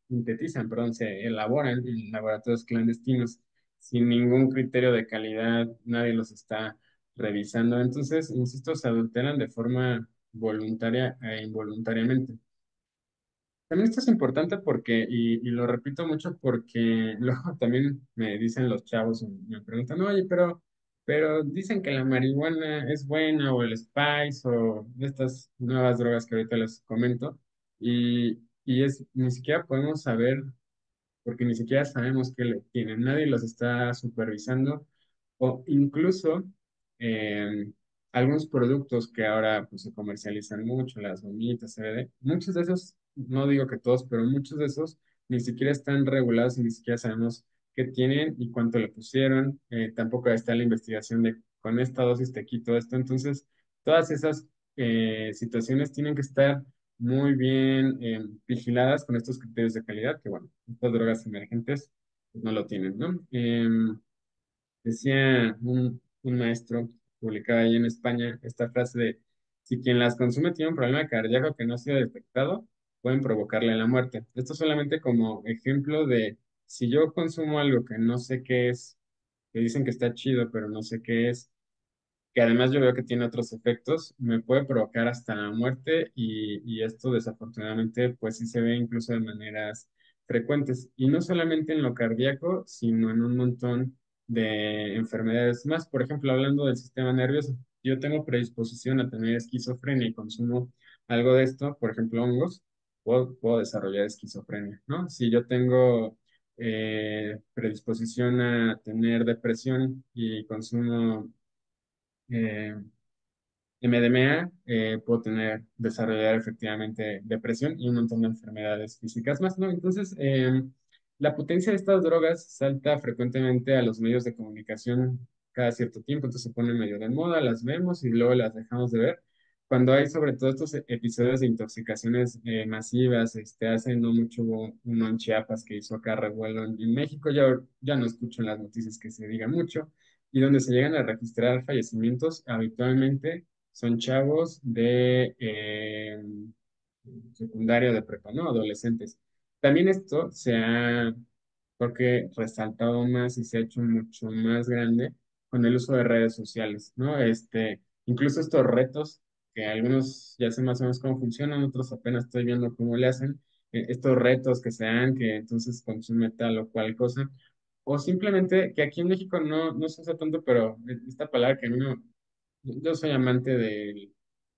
sintetizan, perdón, se elaboran en laboratorios clandestinos sin ningún criterio de calidad, nadie los está revisando. Entonces, insisto, se adulteran de forma voluntaria e involuntariamente. También esto es importante porque, y lo repito mucho porque luego también me dicen los chavos, me preguntan, oye, pero dicen que la marihuana es buena o el spice o estas nuevas drogas que ahorita les comento y ni siquiera podemos saber porque ni siquiera sabemos qué le tienen, nadie los está supervisando o incluso eh, algunos productos que ahora pues, se comercializan mucho, las gomitas, CBD, muchos de esos, no digo que todos, pero muchos de esos ni siquiera están regulados y ni siquiera sabemos qué tienen y cuánto le pusieron, tampoco está la investigación de con esta dosis te quito esto, entonces todas esas situaciones tienen que estar muy bien vigiladas con estos criterios de calidad, que bueno, estas drogas emergentes pues, no lo tienen, ¿no? Decía un maestro, publicaba ahí en España, esta frase de, si quien las consume tiene un problema cardíaco que no ha sido detectado, pueden provocarle la muerte. Esto solamente como ejemplo de, si yo consumo algo que no sé qué es, que dicen que está chido, pero no sé qué es, que además yo veo que tiene otros efectos, me puede provocar hasta la muerte y esto desafortunadamente pues sí se ve incluso de maneras frecuentes y no solamente en lo cardíaco, sino en un montón de enfermedades más. Por ejemplo, hablando del sistema nervioso, yo tengo predisposición a tener esquizofrenia y consumo algo de esto, por ejemplo, hongos, puedo desarrollar esquizofrenia, ¿no? Si yo tengo predisposición a tener depresión y consumo eh, MDMA, puedo desarrollar efectivamente depresión y un montón de enfermedades físicas más, ¿no? Entonces, la potencia de estas drogas salta frecuentemente a los medios de comunicación cada cierto tiempo, entonces se ponen medio de moda, las vemos y luego las dejamos de ver. Cuando hay sobre todo estos episodios de intoxicaciones masivas, hace no mucho hubo uno en Chiapas que hizo acá revuelo en México, ya no escucho en las noticias que se diga mucho, y donde se llegan a registrar fallecimientos habitualmente son chavos de secundaria de prepa, ¿no? Adolescentes. También esto se ha, porque resaltado más y se ha hecho mucho más grande con el uso de redes sociales, ¿no? Incluso estos retos, que algunos ya sé más o menos cómo funcionan, otros apenas estoy viendo cómo le hacen, estos retos que se dan, que entonces consume tal o cual cosa, o simplemente que aquí en México no se usa tanto, pero esta palabra que a mí no, yo soy amante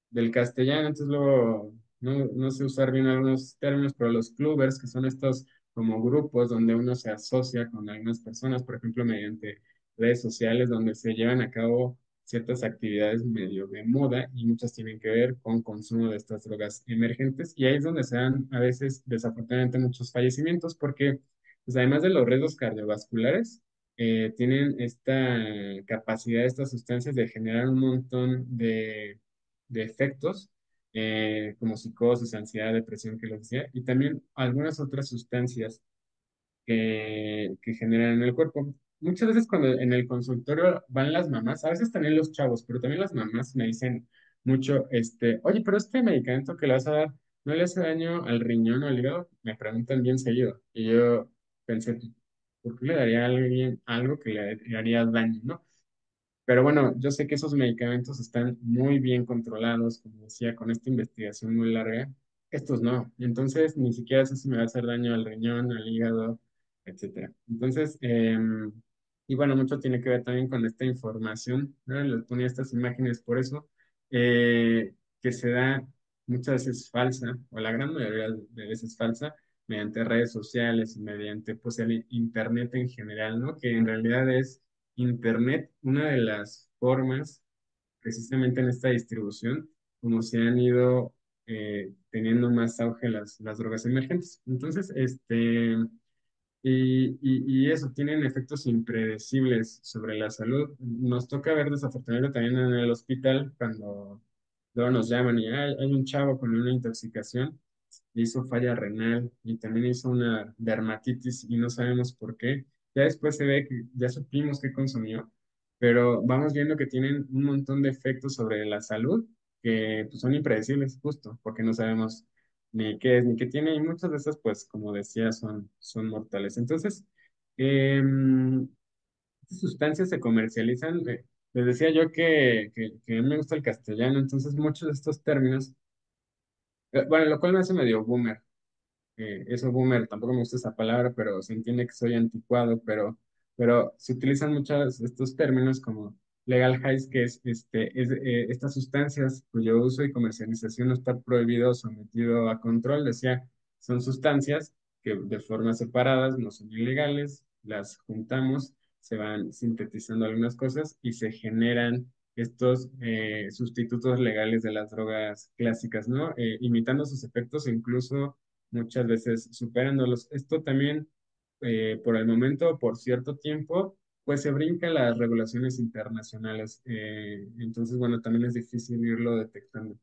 del castellano, entonces luego no sé usar bien algunos términos, pero los clubbers, que son estos como grupos donde uno se asocia con algunas personas, por ejemplo, mediante redes sociales, donde se llevan a cabo ciertas actividades medio de moda y muchas tienen que ver con consumo de estas drogas emergentes. Y ahí es donde se dan a veces, desafortunadamente, muchos fallecimientos, porque pues, además de los riesgos cardiovasculares, tienen esta capacidad, estas sustancias de generar un montón de efectos, como psicosis, ansiedad, depresión, que les decía, y también algunas otras sustancias que generan en el cuerpo. Muchas veces cuando en el consultorio van las mamás, a veces también los chavos, pero también las mamás me dicen mucho, oye, pero este medicamento que le vas a dar, ¿no le hace daño al riñón o al hígado? Me preguntan bien seguido. Y yo pensé, ¿por qué le daría a alguien algo que le haría daño, no? Pero bueno, yo sé que esos medicamentos están muy bien controlados, como decía, con esta investigación muy larga. Estos no. Entonces, ni siquiera sé si me va a hacer daño al riñón, al hígado, etcétera. Entonces, y bueno, mucho tiene que ver también con esta información, ¿no? Les ponía estas imágenes por eso, que se da muchas veces falsa, o la gran mayoría de veces falsa, mediante redes sociales y mediante, pues, el internet en general, ¿no? Que en realidad es Internet, una de las formas, precisamente en esta distribución, como se han ido teniendo más auge las drogas emergentes. Entonces, y eso, tienen efectos impredecibles sobre la salud. Nos toca ver desafortunadamente también en el hospital cuando luego nos llaman y hay un chavo con una intoxicación, hizo falla renal y también hizo una dermatitis y no sabemos por qué. Ya después se ve que ya supimos qué consumió, pero vamos viendo que tienen un montón de efectos sobre la salud que pues, son impredecibles justo porque no sabemos ni qué es, ni qué tiene, y muchas de esas, pues, como decía, son mortales. Entonces, estas sustancias se comercializan. les decía yo que a mí me gusta el castellano, entonces muchos de estos términos, bueno, lo cual me hace medio boomer. Eso boomer, tampoco me gusta esa palabra, pero se entiende que soy anticuado, pero se utilizan muchos de estos términos como legal highs, que es estas sustancias cuyo uso y comercialización no está prohibido o sometido a control. Decía, son sustancias que de formas separadas no son ilegales, las juntamos, se van sintetizando algunas cosas y se generan estos sustitutos legales de las drogas clásicas, ¿no? Imitando sus efectos e incluso muchas veces superándolos. Esto también, por el momento, por cierto tiempo, pues se brinca las regulaciones internacionales. Entonces, bueno, también es difícil irlo detectando.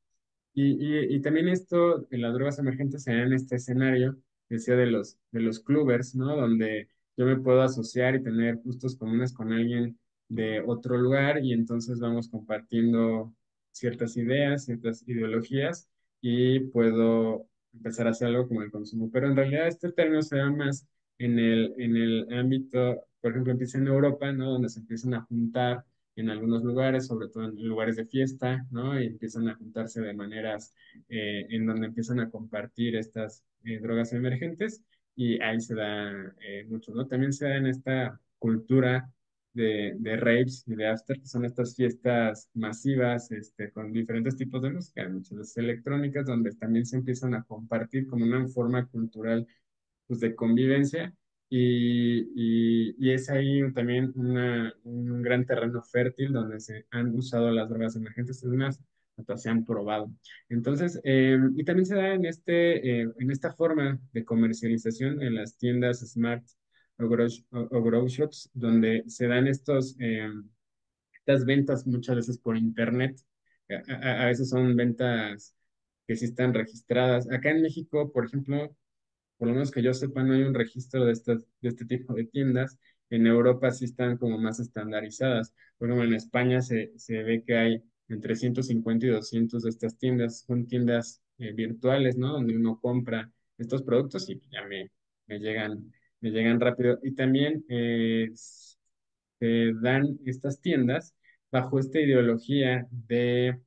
Y también esto, las drogas emergentes se da en este escenario, decía de los clubbers, ¿no? Donde yo me puedo asociar y tener gustos comunes con alguien de otro lugar y entonces vamos compartiendo ciertas ideas, ciertas ideologías y puedo empezar a hacer algo como el consumo. Pero en realidad este término se da más en el ámbito, por ejemplo, empieza en Europa, ¿no? Donde se empiezan a juntar en algunos lugares, sobre todo en lugares de fiesta, ¿no? Y empiezan a juntarse de maneras en donde empiezan a compartir estas drogas emergentes y ahí se da mucho, ¿no? También se da en esta cultura de raves y de after, que son estas fiestas masivas, con diferentes tipos de música, muchas veces electrónicas, donde también se empiezan a compartir como una forma cultural pues, de convivencia y es ahí también un gran terreno fértil donde se han usado las drogas emergentes, es más, hasta se han probado. Entonces, y también se da en esta forma de comercialización en las tiendas Smart o grow shops, donde se dan estas ventas muchas veces por internet. A veces son ventas que sí están registradas. Acá en México, por ejemplo, por lo menos que yo sepa, no hay un registro de este tipo de tiendas. En Europa sí están como más estandarizadas. Por ejemplo, en España se ve que hay entre 150 y 200 de estas tiendas. Son tiendas virtuales, ¿no? Donde uno compra estos productos y ya me llegan rápido. Y también se dan estas tiendas bajo esta ideología de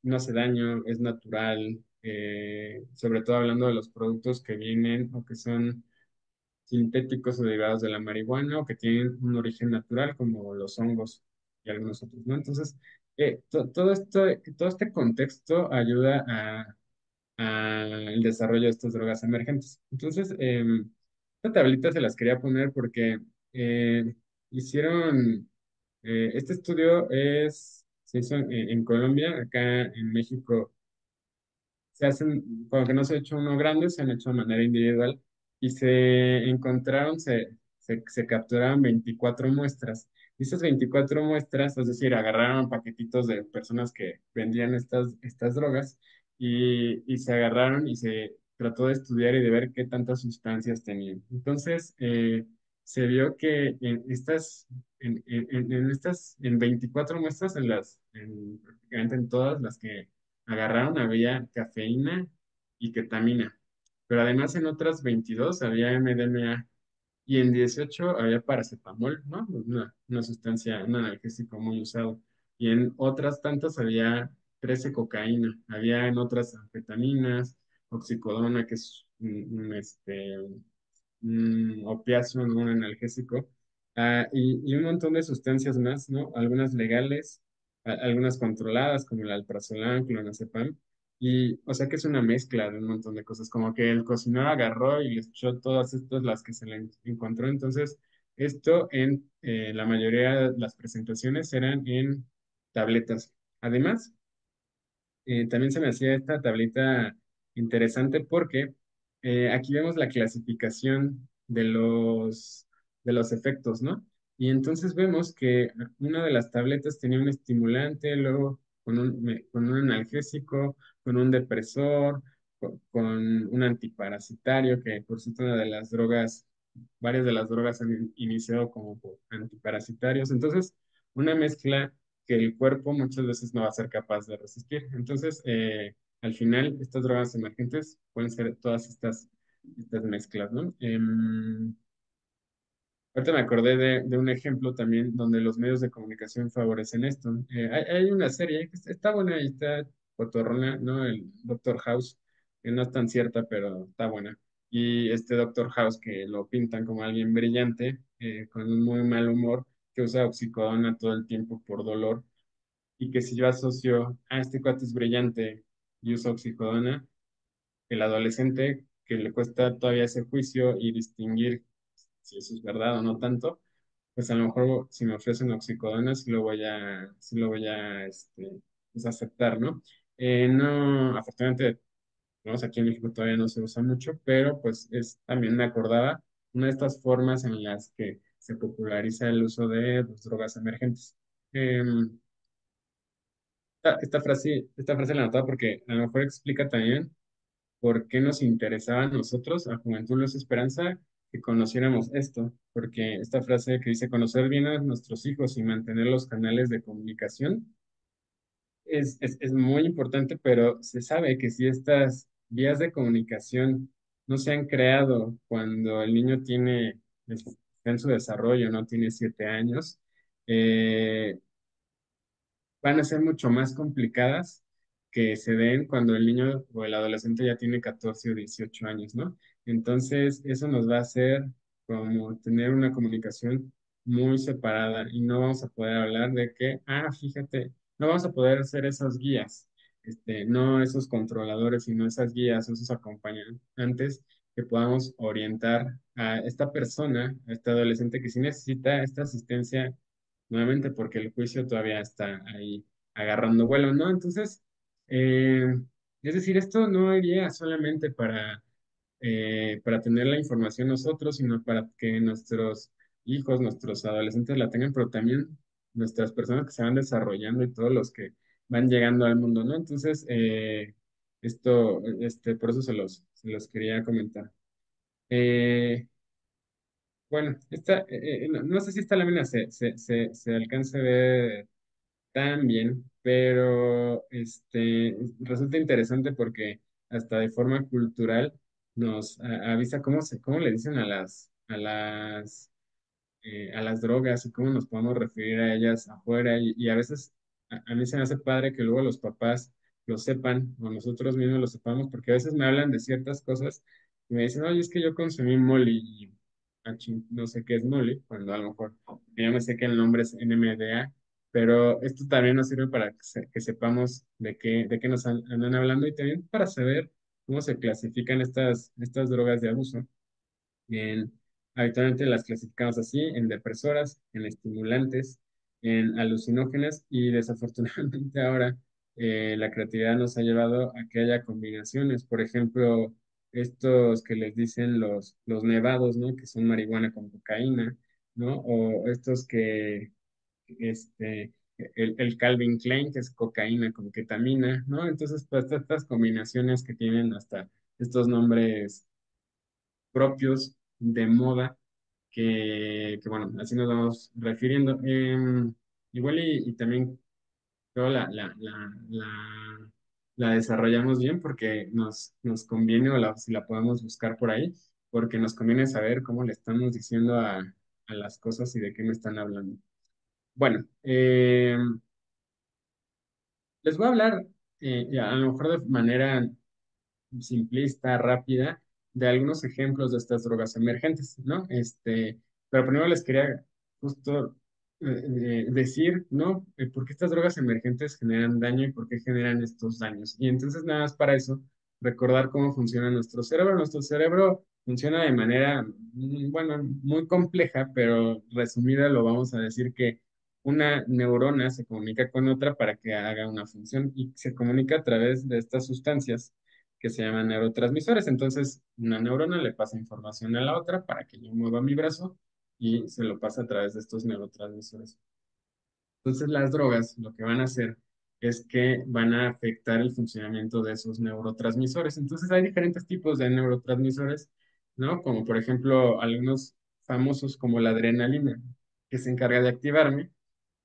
no hace daño, es natural, sobre todo hablando de los productos que vienen o que son sintéticos o derivados de la marihuana o que tienen un origen natural como los hongos y algunos otros, ¿no? Entonces, todo este contexto ayuda al desarrollo de estas drogas emergentes. Entonces, esta tablita se las quería poner porque hicieron, este estudio se hizo en Colombia, acá en México se hacen, como que no se ha hecho uno grande, se han hecho de manera individual y se encontraron, se capturaron 24 muestras. Y esas 24 muestras, es decir, agarraron paquetitos de personas que vendían estas drogas y se agarraron y se trató de estudiar y de ver qué tantas sustancias tenían. Entonces, se vio que en 24 muestras, prácticamente en todas las que agarraron había cafeína y ketamina, pero además en otras 22 había MDMA y en 18 había paracetamol, ¿no? Una sustancia, un analgésico muy usado. Y en otras tantas había 13 cocaína, había en otras anfetaminas, oxicodona, que es opiáceo, ¿no? Un analgésico, y un montón de sustancias más, ¿no? Algunas legales, algunas controladas, como el alprazolam, clonazepam, y o sea que es una mezcla de un montón de cosas, como que el cocinero agarró y les echó todas estas las que se le encontró, entonces esto en la mayoría de las presentaciones eran en tabletas. Además, también se me hacía esta tablita interesante porque aquí vemos la clasificación de los efectos, ¿no? Y entonces vemos que una de las tabletas tenía un estimulante, luego con un analgésico, con un depresor, con un antiparasitario, que por cierto una de las drogas, varias de las drogas han iniciado como por antiparasitarios. Entonces, una mezcla que el cuerpo muchas veces no va a ser capaz de resistir. Entonces, al final, estas drogas emergentes pueden ser todas estas mezclas, ¿no? Ahorita me acordé de un ejemplo también donde los medios de comunicación favorecen esto. Hay una serie que está buena y está cotorrona, ¿no? El Doctor House, que no es tan cierta, pero está buena. Y este Doctor House que lo pintan como alguien brillante, con un muy mal humor, que usa oxicodona todo el tiempo por dolor, y que si yo asocio a este cuate es brillante y usa oxicodona, el adolescente que le cuesta todavía ese juicio y distinguir si eso es verdad o no tanto, pues a lo mejor si me ofrecen oxicodona sí lo voy a pues aceptar, ¿no? No, afortunadamente, vamos, aquí en México todavía no se usa mucho, pero pues es, también me acordaba una de estas formas en las que se populariza el uso de pues, drogas emergentes. Em, esta frase la anotaba porque a lo mejor explica también por qué nos interesaba a nosotros, a Juventud Luz Esperanza, que conociéramos esto, porque esta frase que dice conocer bien a nuestros hijos y mantener los canales de comunicación es muy importante, pero se sabe que si estas vías de comunicación no se han creado cuando el niño está en su desarrollo, no tiene 7 años, eh, van a ser mucho más complicadas que se den cuando el niño o el adolescente ya tiene 14 o 18 años, ¿no? Entonces, eso nos va a hacer como tener una comunicación muy separada y no vamos a poder hablar de que, fíjate, no vamos a poder ser esas guías, no esos controladores, sino esas guías, esos acompañantes que podamos orientar a esta persona, a este adolescente que sí necesita esta asistencia nuevamente porque el juicio todavía está ahí agarrando vuelo, ¿no? Entonces, eh, es decir, esto no iría solamente para tener la información nosotros, sino para que nuestros hijos, nuestros adolescentes la tengan, pero también nuestras personas que se van desarrollando y todos los que van llegando al mundo, ¿no? Entonces, por eso se los quería comentar. Eh, bueno, no sé si esta lámina se alcanza a ver tan bien, pero resulta interesante porque hasta de forma cultural nos avisa cómo le dicen a las drogas y cómo nos podemos referir a ellas afuera y a veces a mí se me hace padre que luego los papás lo sepan o nosotros mismos lo sepamos porque a veces me hablan de ciertas cosas y me dicen, oye, es que yo consumí Molly y no sé qué es Molly, cuando a lo mejor yo me sé que el nombre es NMDA, pero esto también nos sirve para que sepamos de qué nos andan hablando y también para saber cómo se clasifican estas drogas de abuso. En, habitualmente las clasificamos así, en depresoras, en estimulantes, en alucinógenas y desafortunadamente ahora la creatividad nos ha llevado a que haya combinaciones. Por ejemplo, estos que les dicen los nevados, ¿no? Que son marihuana con cocaína, ¿no? O estos el Calvin Klein, que es cocaína con ketamina, ¿no? Entonces, pues estas combinaciones que tienen hasta estos nombres propios de moda bueno, así nos vamos refiriendo. Igual y también creo la desarrollamos bien porque nos conviene si la podemos buscar por ahí, porque nos conviene saber cómo le estamos diciendo a las cosas y de qué me están hablando. Bueno, les voy a hablar a lo mejor de manera simplista, rápida, de algunos ejemplos de estas drogas emergentes, ¿no? Pero primero les quería justo decir, ¿no? ¿Por qué estas drogas emergentes generan daño y por qué generan estos daños? Y entonces, nada más para eso, recordar cómo funciona nuestro cerebro. Nuestro cerebro funciona de manera, bueno, muy compleja, pero resumida lo vamos a decir que una neurona se comunica con otra para que haga una función y se comunica a través de estas sustancias que se llaman neurotransmisores. Entonces, una neurona le pasa información a la otra para que yo mueva mi brazo y se lo pasa a través de estos neurotransmisores. Entonces, las drogas lo que van a hacer es que van a afectar el funcionamiento de esos neurotransmisores. Entonces, hay diferentes tipos de neurotransmisores, ¿no? Como por ejemplo, algunos famosos como la adrenalina, que se encarga de activarme,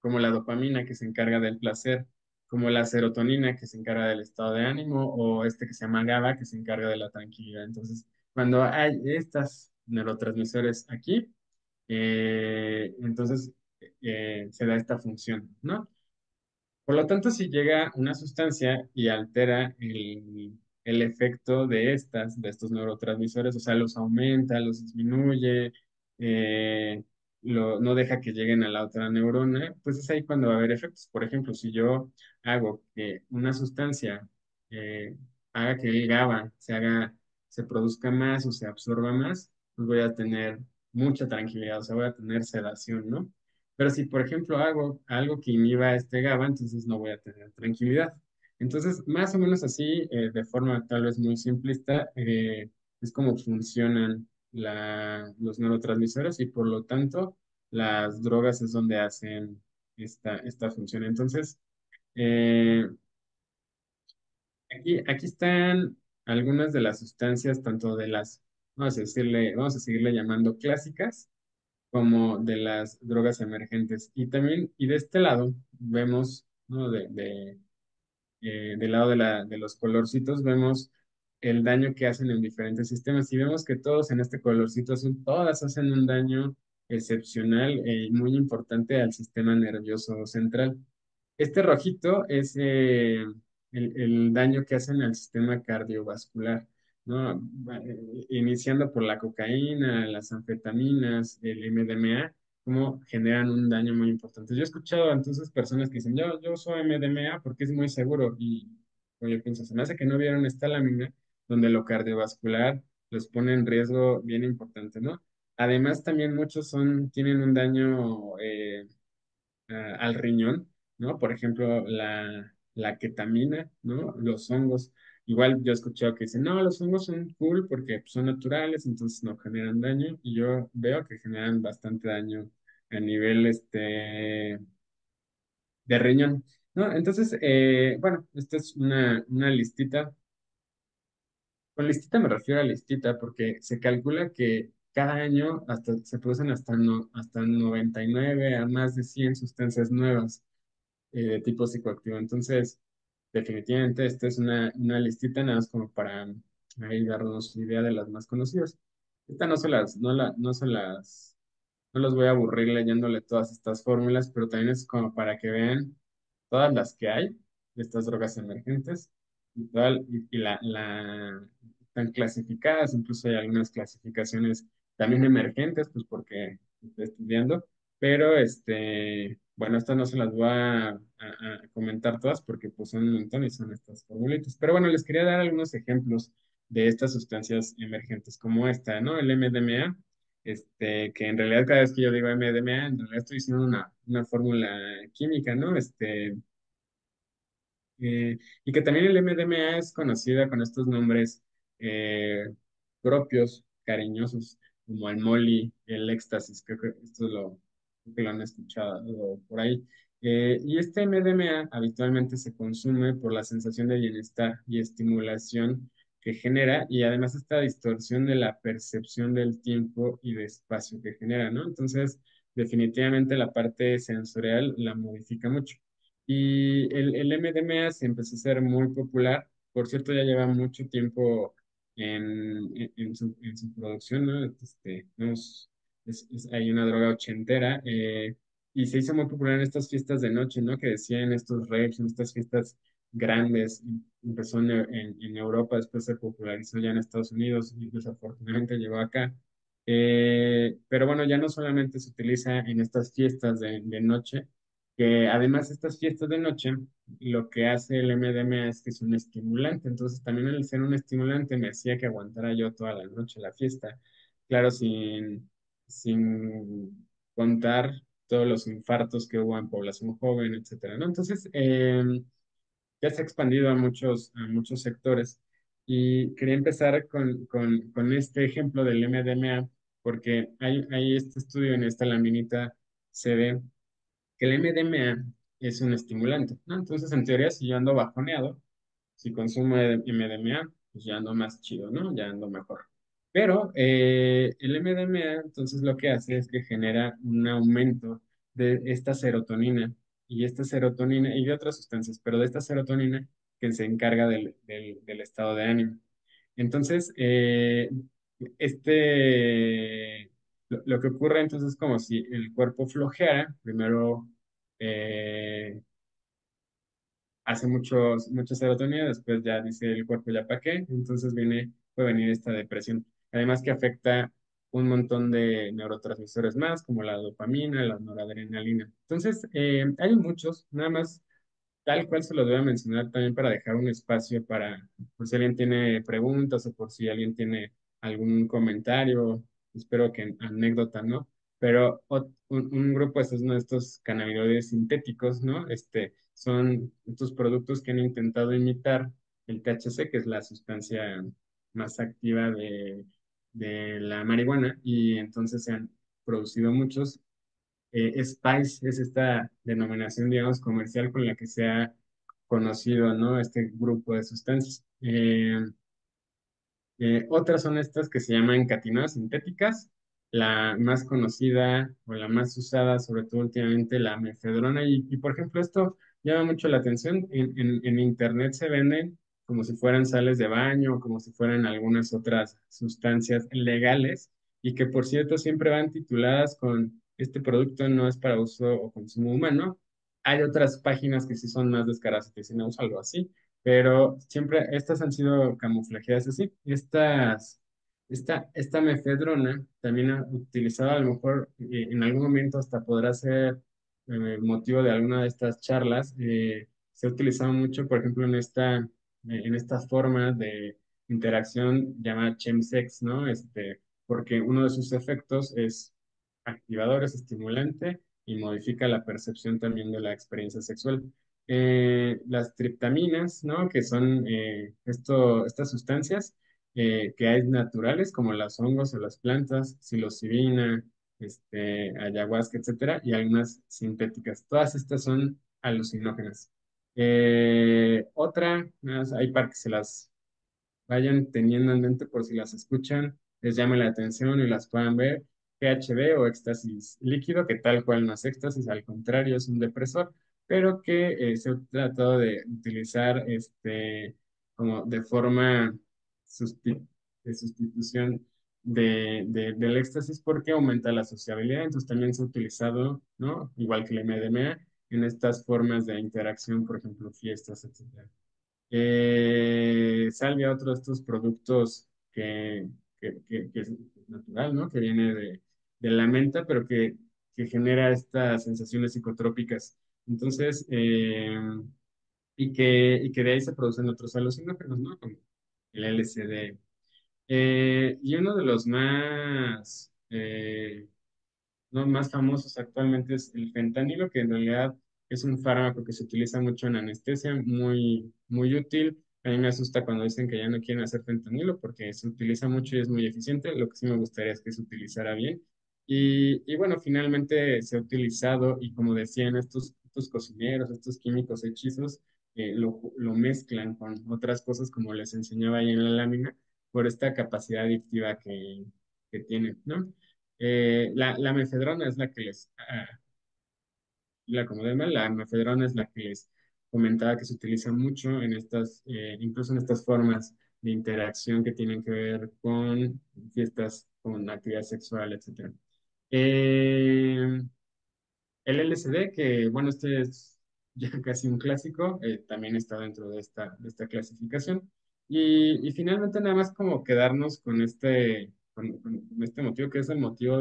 como la dopamina, que se encarga del placer, como la serotonina, que se encarga del estado de ánimo, o este que se llama GABA, que se encarga de la tranquilidad. Entonces, cuando hay estas neurotransmisores aquí, Entonces, se da esta función, ¿no? Por lo tanto, si llega una sustancia y altera el efecto de de estos neurotransmisores, o sea, los aumenta, los disminuye, eh, no deja que lleguen a la otra neurona, pues es ahí cuando va a haber efectos. Por ejemplo, si yo hago que una sustancia eh, haga que el GABA se produzca más o se absorba más, pues voy a tener mucha tranquilidad, o sea, voy a tener sedación, ¿no? Pero si, por ejemplo, hago algo que inhiba este GABA, entonces no voy a tener tranquilidad. Entonces, más o menos así, de forma tal vez muy simplista, es como funcionan los neurotransmisores y por lo tanto las drogas es donde hacen esta función. Entonces, eh, aquí están algunas de las sustancias, tanto de vamos a seguirle llamando clásicas como de las drogas emergentes. Y también, y de este lado, vemos, ¿no? Del lado de los colorcitos, vemos el daño que hacen en diferentes sistemas. Y vemos que todos en este colorcito azul, todas hacen un daño excepcional y muy importante al sistema nervioso central. Este rojito es el daño que hacen al sistema cardiovascular, ¿no? Iniciando por la cocaína, las anfetaminas, el MDMA, cómo generan un daño muy importante. Yo he escuchado entonces personas que dicen, yo soy MDMA porque es muy seguro. Y oye, pienso, se me hace que no vieron esta lámina donde lo cardiovascular los pone en riesgo bien importante, ¿no? Además, también muchos tienen un daño al riñón, ¿no? Por ejemplo, la ketamina, ¿no? Los hongos. Igual yo he escuchado que dicen, no, los hongos son cool porque pues, son naturales, entonces no generan daño. Y yo veo que generan bastante daño a nivel de riñón, ¿no? Entonces, bueno, esta es una listita. Con listita me refiero a listita porque se calcula que cada año se producen hasta 99 a más de 100 sustancias nuevas de tipo psicoactivo. Entonces, definitivamente esta es una listita nada más como para ahí darnos idea de las más conocidas. Esta no se las, no la, no se las, no los voy a aburrir leyéndole todas estas fórmulas, pero también es como para que vean todas las que hay de estas drogas emergentes y están clasificadas, incluso hay algunas clasificaciones también emergentes, pues porque estoy estudiando, pero bueno, estas no se las voy a comentar todas porque pues son un montón y son estas formulitas. Pero bueno, les quería dar algunos ejemplos de estas sustancias emergentes como esta, ¿no? El MDMA, que en realidad cada vez que yo digo MDMA, en realidad estoy diciendo una fórmula química, ¿no? Y que también el MDMA es conocida con estos nombres eh, propios, cariñosos, como el Molly, el éxtasis, creo que creo que lo han escuchado por ahí. Y este MDMA habitualmente se consume por la sensación de bienestar y estimulación que genera y además esta distorsión de la percepción del tiempo y de espacio que genera, ¿no? Entonces, definitivamente la parte sensorial la modifica mucho. Y el MDMA se empezó a ser muy popular. Por cierto, ya lleva mucho tiempo en su producción, ¿no? No hay una droga ochentera y se hizo muy popular en estas fiestas de noche, ¿no? Que decían estos raves, en estas fiestas grandes. Empezó en Europa, después se popularizó ya en Estados Unidos y desafortunadamente llegó acá. Pero bueno, ya no solamente se utiliza en estas fiestas de noche, que además estas fiestas de noche, lo que hace el MDMA es que es un estimulante, entonces también al ser un estimulante me hacía que aguantara yo toda la noche la fiesta, claro, sin contar todos los infartos que hubo en población joven, etcétera, ¿no? Entonces, ya se ha expandido a muchos sectores y quería empezar con este ejemplo del MDMA, porque hay este estudio en esta laminita, se ve que el MDMA es un estimulante, ¿no? Entonces, en teoría, si yo ando bajoneado, si consumo MDMA, pues ya ando más chido, ¿no? Ya ando mejor. Pero el MDMA, entonces, lo que hace es que genera un aumento de esta serotonina y esta serotonina y de otras sustancias, pero de esta serotonina que se encarga del estado de ánimo. Entonces, este Lo que ocurre entonces es como si el cuerpo flojeara, primero eh, hace mucha serotonina, después ya dice el cuerpo ya para qué, entonces puede venir esta depresión. Además que afecta un montón de neurotransmisores más, como la dopamina, la noradrenalina. Entonces, hay muchos, nada más tal cual se los voy a mencionar también para dejar un espacio para, por si alguien tiene preguntas o por si alguien tiene algún comentario, espero que anécdota, ¿no? Pero un grupo de estos, ¿no? Estos cannabinoides sintéticos, ¿no? Son estos productos que han intentado imitar el THC, que es la sustancia más activa de la marihuana, y entonces se han producido muchos. Spice es esta denominación, digamos, comercial con la que se ha conocido, ¿no? Este grupo de sustancias. Otras son estas que se llaman catinoides sintéticas. La más conocida o la más usada, sobre todo últimamente, la mefedrona. Por ejemplo, esto llama mucho la atención. En internet se venden como si fueran sales de baño, como si fueran algunas otras sustancias legales y que, por cierto, siempre van tituladas con este producto no es para uso o consumo humano. Hay otras páginas que sí son más descaradas y que dicen, no, usa algo así, pero siempre estas han sido camuflajeadas así. Esta mefedrona también ha utilizado a lo mejor en algún momento hasta podrá ser motivo de alguna de estas charlas. Se ha utilizado mucho, por ejemplo, en esta forma de interacción llamada chemsex, ¿no? Porque uno de sus efectos es activador, es estimulante y modifica la percepción también de la experiencia sexual. Las triptaminas, ¿no? Que son estas sustancias que hay naturales, como los hongos o las plantas, psilocibina, ayahuasca, etcétera, y algunas sintéticas. Todas estas son alucinógenas. Hay para que se las vayan teniendo en mente por si las escuchan, les llame la atención y las puedan ver. GHB o éxtasis líquido, que tal cual no es éxtasis, al contrario, es un depresor, pero que se ha tratado de utilizar como de forma susti- de sustitución del éxtasis porque aumenta la sociabilidad. Entonces también se ha utilizado, ¿no? Igual que el MDMA, en estas formas de interacción, por ejemplo, fiestas, etcétera. Salvia, otro de estos productos que es natural, ¿no? Que viene de la menta, pero que genera estas sensaciones psicotrópicas. Entonces, y que de ahí se producen otros alucinógenos, ¿no? Como el LSD. Y uno de los más famosos actualmente es el fentanilo, que en realidad es un fármaco que se utiliza mucho en anestesia, muy, muy útil. A mí me asusta cuando dicen que ya no quieren hacer fentanilo porque se utiliza mucho y es muy eficiente. Lo que sí me gustaría es que se utilizara bien. Y bueno, finalmente se ha utilizado y como decían estos cocineros, estos químicos hechizos, lo mezclan con otras cosas como les enseñaba ahí en la lámina por esta capacidad adictiva que tienen, ¿no? La mefedrona es la que la mefedrona es la que les comentaba que se utiliza mucho incluso en estas formas de interacción que tienen que ver con fiestas, con actividad sexual, etcétera. Eh, el LSD, que bueno, este es ya casi un clásico, también está dentro de esta clasificación. Y finalmente nada más como quedarnos con este motivo, que es el motivo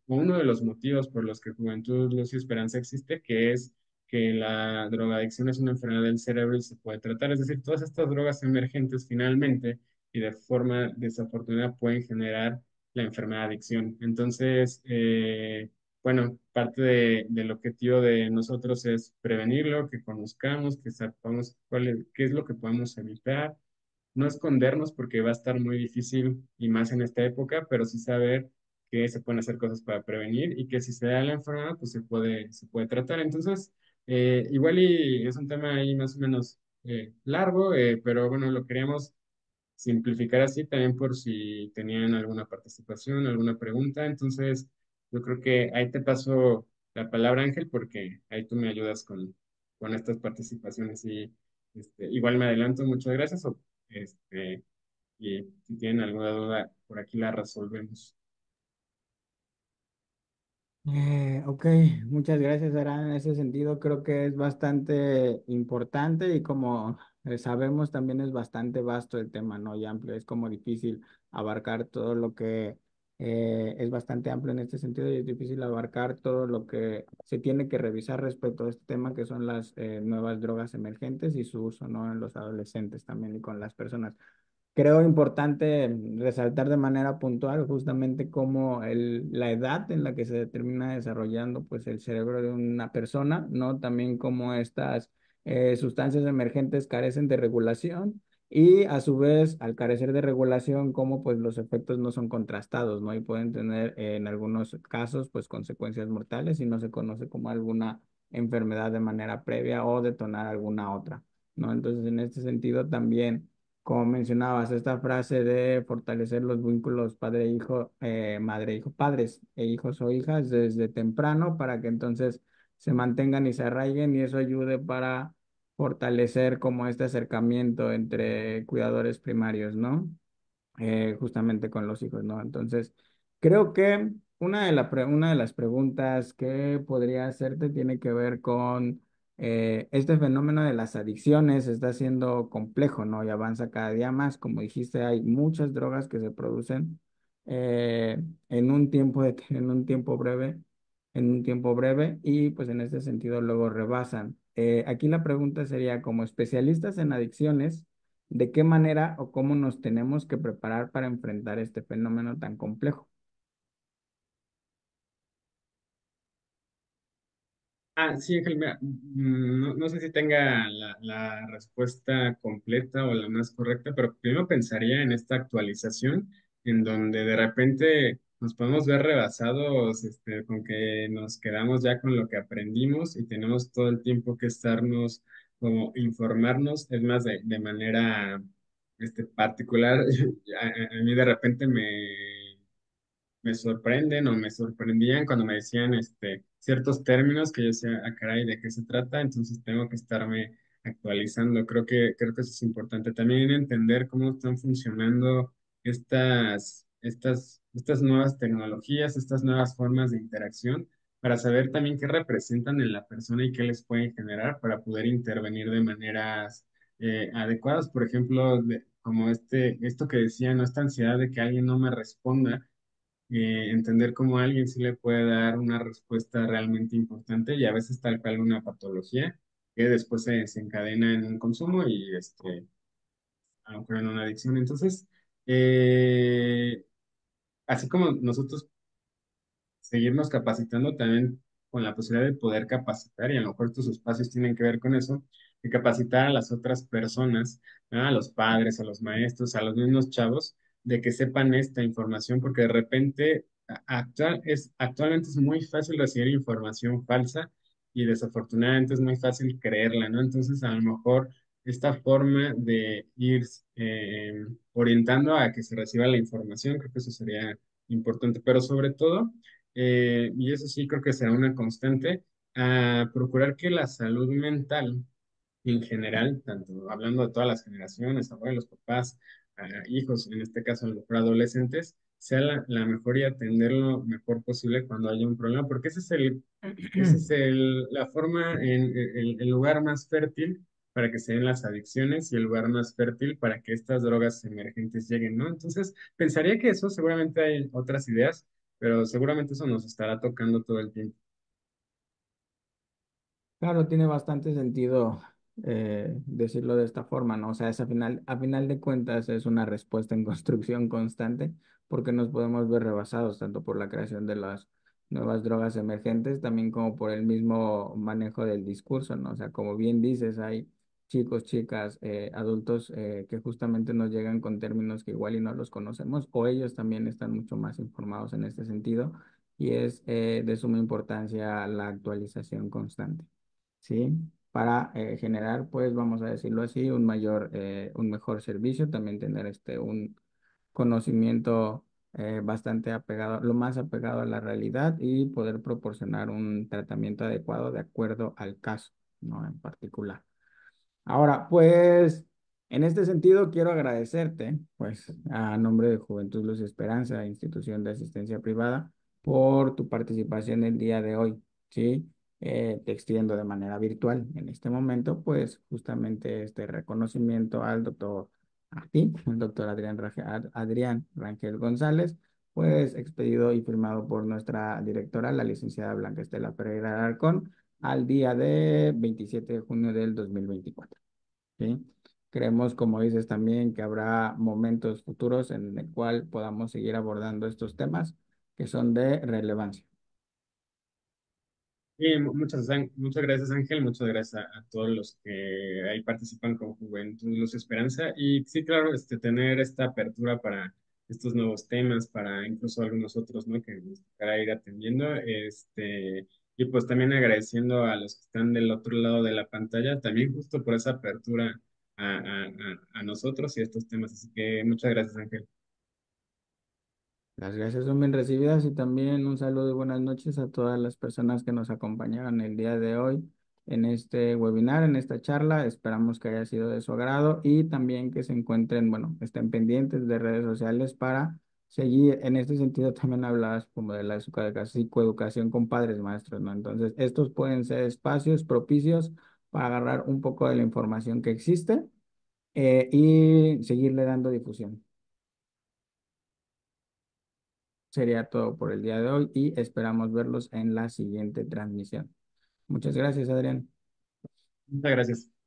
uno de los motivos por los que Juventud, Luz y Esperanza existe, que es que la drogadicción es una enfermedad del cerebro y se puede tratar. Es decir, todas estas drogas emergentes finalmente y de forma desafortunada pueden generar la enfermedad de adicción. Entonces, bueno, parte del objetivo de nosotros es prevenirlo, que conozcamos, que sepamos qué es lo que podemos evitar, no escondernos porque va a estar muy difícil y más en esta época, pero sí saber que se pueden hacer cosas para prevenir y que si se da la enfermedad, pues se puede tratar. Entonces, igual y es un tema ahí más o menos largo, pero bueno, lo queríamos simplificar así también por si tenían alguna participación, alguna pregunta. Entonces, yo creo que ahí te paso la palabra, Ángel, porque ahí tú me ayudas con estas participaciones y igual me adelanto. Muchas gracias. Este, y si tienen alguna duda, por aquí la resolvemos.
Ok, muchas gracias, Aran. En ese sentido, creo que es bastante importante y como sabemos, también es bastante vasto el tema, ¿no? Y amplio. Es como difícil abarcar todo lo que es bastante amplio en este sentido y es difícil abarcar todo lo que se tiene que revisar respecto a este tema, que son las nuevas drogas emergentes y su uso, ¿no? En los adolescentes también y con las personas. Creo importante resaltar de manera puntual justamente cómo la edad en la que se determina desarrollando pues el cerebro de una persona, ¿no? También cómo estas sustancias emergentes carecen de regulación y a su vez al carecer de regulación cómo pues los efectos no son contrastados, ¿no? Y pueden tener en algunos casos pues consecuencias mortales y no se conoce como alguna enfermedad de manera previa o detonar alguna otra, ¿no? Entonces en este sentido también como mencionabas, esta frase de fortalecer los vínculos padre-hijo, madre-hijo, padres e hijos o hijas desde temprano para que entonces se mantengan y se arraiguen y eso ayude para fortalecer como este acercamiento entre cuidadores primarios, ¿no? Justamente con los hijos, ¿no? Entonces, creo que una de las preguntas que podría hacerte tiene que ver con este fenómeno de las adicciones. Está siendo complejo, ¿no? Y avanza cada día más. Como dijiste, hay muchas drogas que se producen en un tiempo en un tiempo breve y pues en este sentido luego rebasan. Aquí la pregunta sería, como especialistas en adicciones, ¿de qué manera o cómo nos tenemos que preparar para enfrentar este fenómeno tan complejo?
Sí, Ángel, mira, no sé si tenga la respuesta completa o la más correcta, pero primero pensaría en esta actualización en donde de repente nos podemos ver rebasados, con que nos quedamos ya con lo que aprendimos y tenemos todo el tiempo que estarnos como informarnos, es más, de manera particular, a mí de repente me sorprenden o me sorprendían cuando me decían ciertos términos que yo decía, ah, caray, ¿de qué se trata? Entonces tengo que estarme actualizando. Creo que eso es importante. También entender cómo están funcionando estas nuevas tecnologías, estas nuevas formas de interacción, para saber también qué representan en la persona y qué les pueden generar para poder intervenir de maneras adecuadas. Por ejemplo, como esto que decía, no esta ansiedad de que alguien no me responda, entender cómo a alguien sí le puede dar una respuesta realmente importante y a veces tal cual una patología que después se desencadena en un consumo y a lo mejor en una adicción. Entonces, eh, así como nosotros seguirnos capacitando también con la posibilidad de poder capacitar, y a lo mejor estos espacios tienen que ver con eso, de capacitar a las otras personas, ¿no? A los padres, a los maestros, a los mismos chavos, de que sepan esta información, porque de repente actualmente es muy fácil recibir información falsa y desafortunadamente es muy fácil creerla, ¿no? Entonces, a lo mejor esta forma de ir orientando a que se reciba la información, creo que eso sería importante, pero sobre todo y eso sí creo que será una constante, a procurar que la salud mental en general, tanto hablando de todas las generaciones, abuelos, papás, hijos, en este caso a lo mejor adolescentes, sea la mejor y atender lo mejor posible cuando haya un problema, porque la forma, el lugar más fértil para que se den las adicciones y el lugar más fértil para que estas drogas emergentes lleguen, ¿no? Entonces, pensaría que eso seguramente hay otras ideas, pero seguramente eso nos estará tocando todo el tiempo.
Claro, tiene bastante sentido decirlo de esta forma, ¿no? O sea, a final de cuentas es una respuesta en construcción constante porque nos podemos ver rebasados tanto por la creación de las nuevas drogas emergentes, también como por el mismo manejo del discurso, ¿no? O sea, como bien dices, hay chicos, chicas, adultos que justamente nos llegan con términos que igual y no los conocemos o ellos también están mucho más informados en este sentido y es de suma importancia la actualización constante. ¿Sí? Para generar, pues, vamos a decirlo así, un mejor servicio, también tener un conocimiento bastante apegado, lo más apegado a la realidad y poder proporcionar un tratamiento adecuado de acuerdo al caso, ¿no? En particular. Ahora, pues, en este sentido, quiero agradecerte, pues, a nombre de Juventud Luz y Esperanza, institución de asistencia privada, por tu participación el día de hoy, ¿sí? Te extiendo de manera virtual en este momento, pues justamente este reconocimiento al doctor, a ti, el doctor Adrián Rangel González, pues expedido y firmado por nuestra directora, la licenciada Blanca Estela Pereira Alarcón, al día de 27 de junio del 2024. ¿Sí? Creemos, como dices también, que habrá momentos futuros en el cual podamos seguir abordando estos temas que son de relevancia.
Y muchas gracias, Ángel. Muchas gracias a todos los que ahí participan con Juventud Luz Esperanza. Y sí, claro, tener esta apertura para estos nuevos temas, para incluso algunos otros, ¿no? Que nos tocará ir atendiendo. Y pues también agradeciendo a los que están del otro lado de la pantalla, también justo por esa apertura a nosotros y a estos temas. Así que muchas gracias, Ángel.
Las gracias son bien recibidas y también un saludo y buenas noches a todas las personas que nos acompañaron el día de hoy en este webinar, en esta charla. Esperamos que haya sido de su agrado y también que se encuentren, bueno, estén pendientes de redes sociales para seguir. En este sentido también hablabas como de la psicoeducación con padres maestros, ¿no? Entonces, estos pueden ser espacios propicios para agarrar un poco de la información que existe y seguirle dando difusión. Sería todo por el día de hoy y esperamos verlos en la siguiente transmisión. Muchas gracias, Adrián.
Muchas gracias.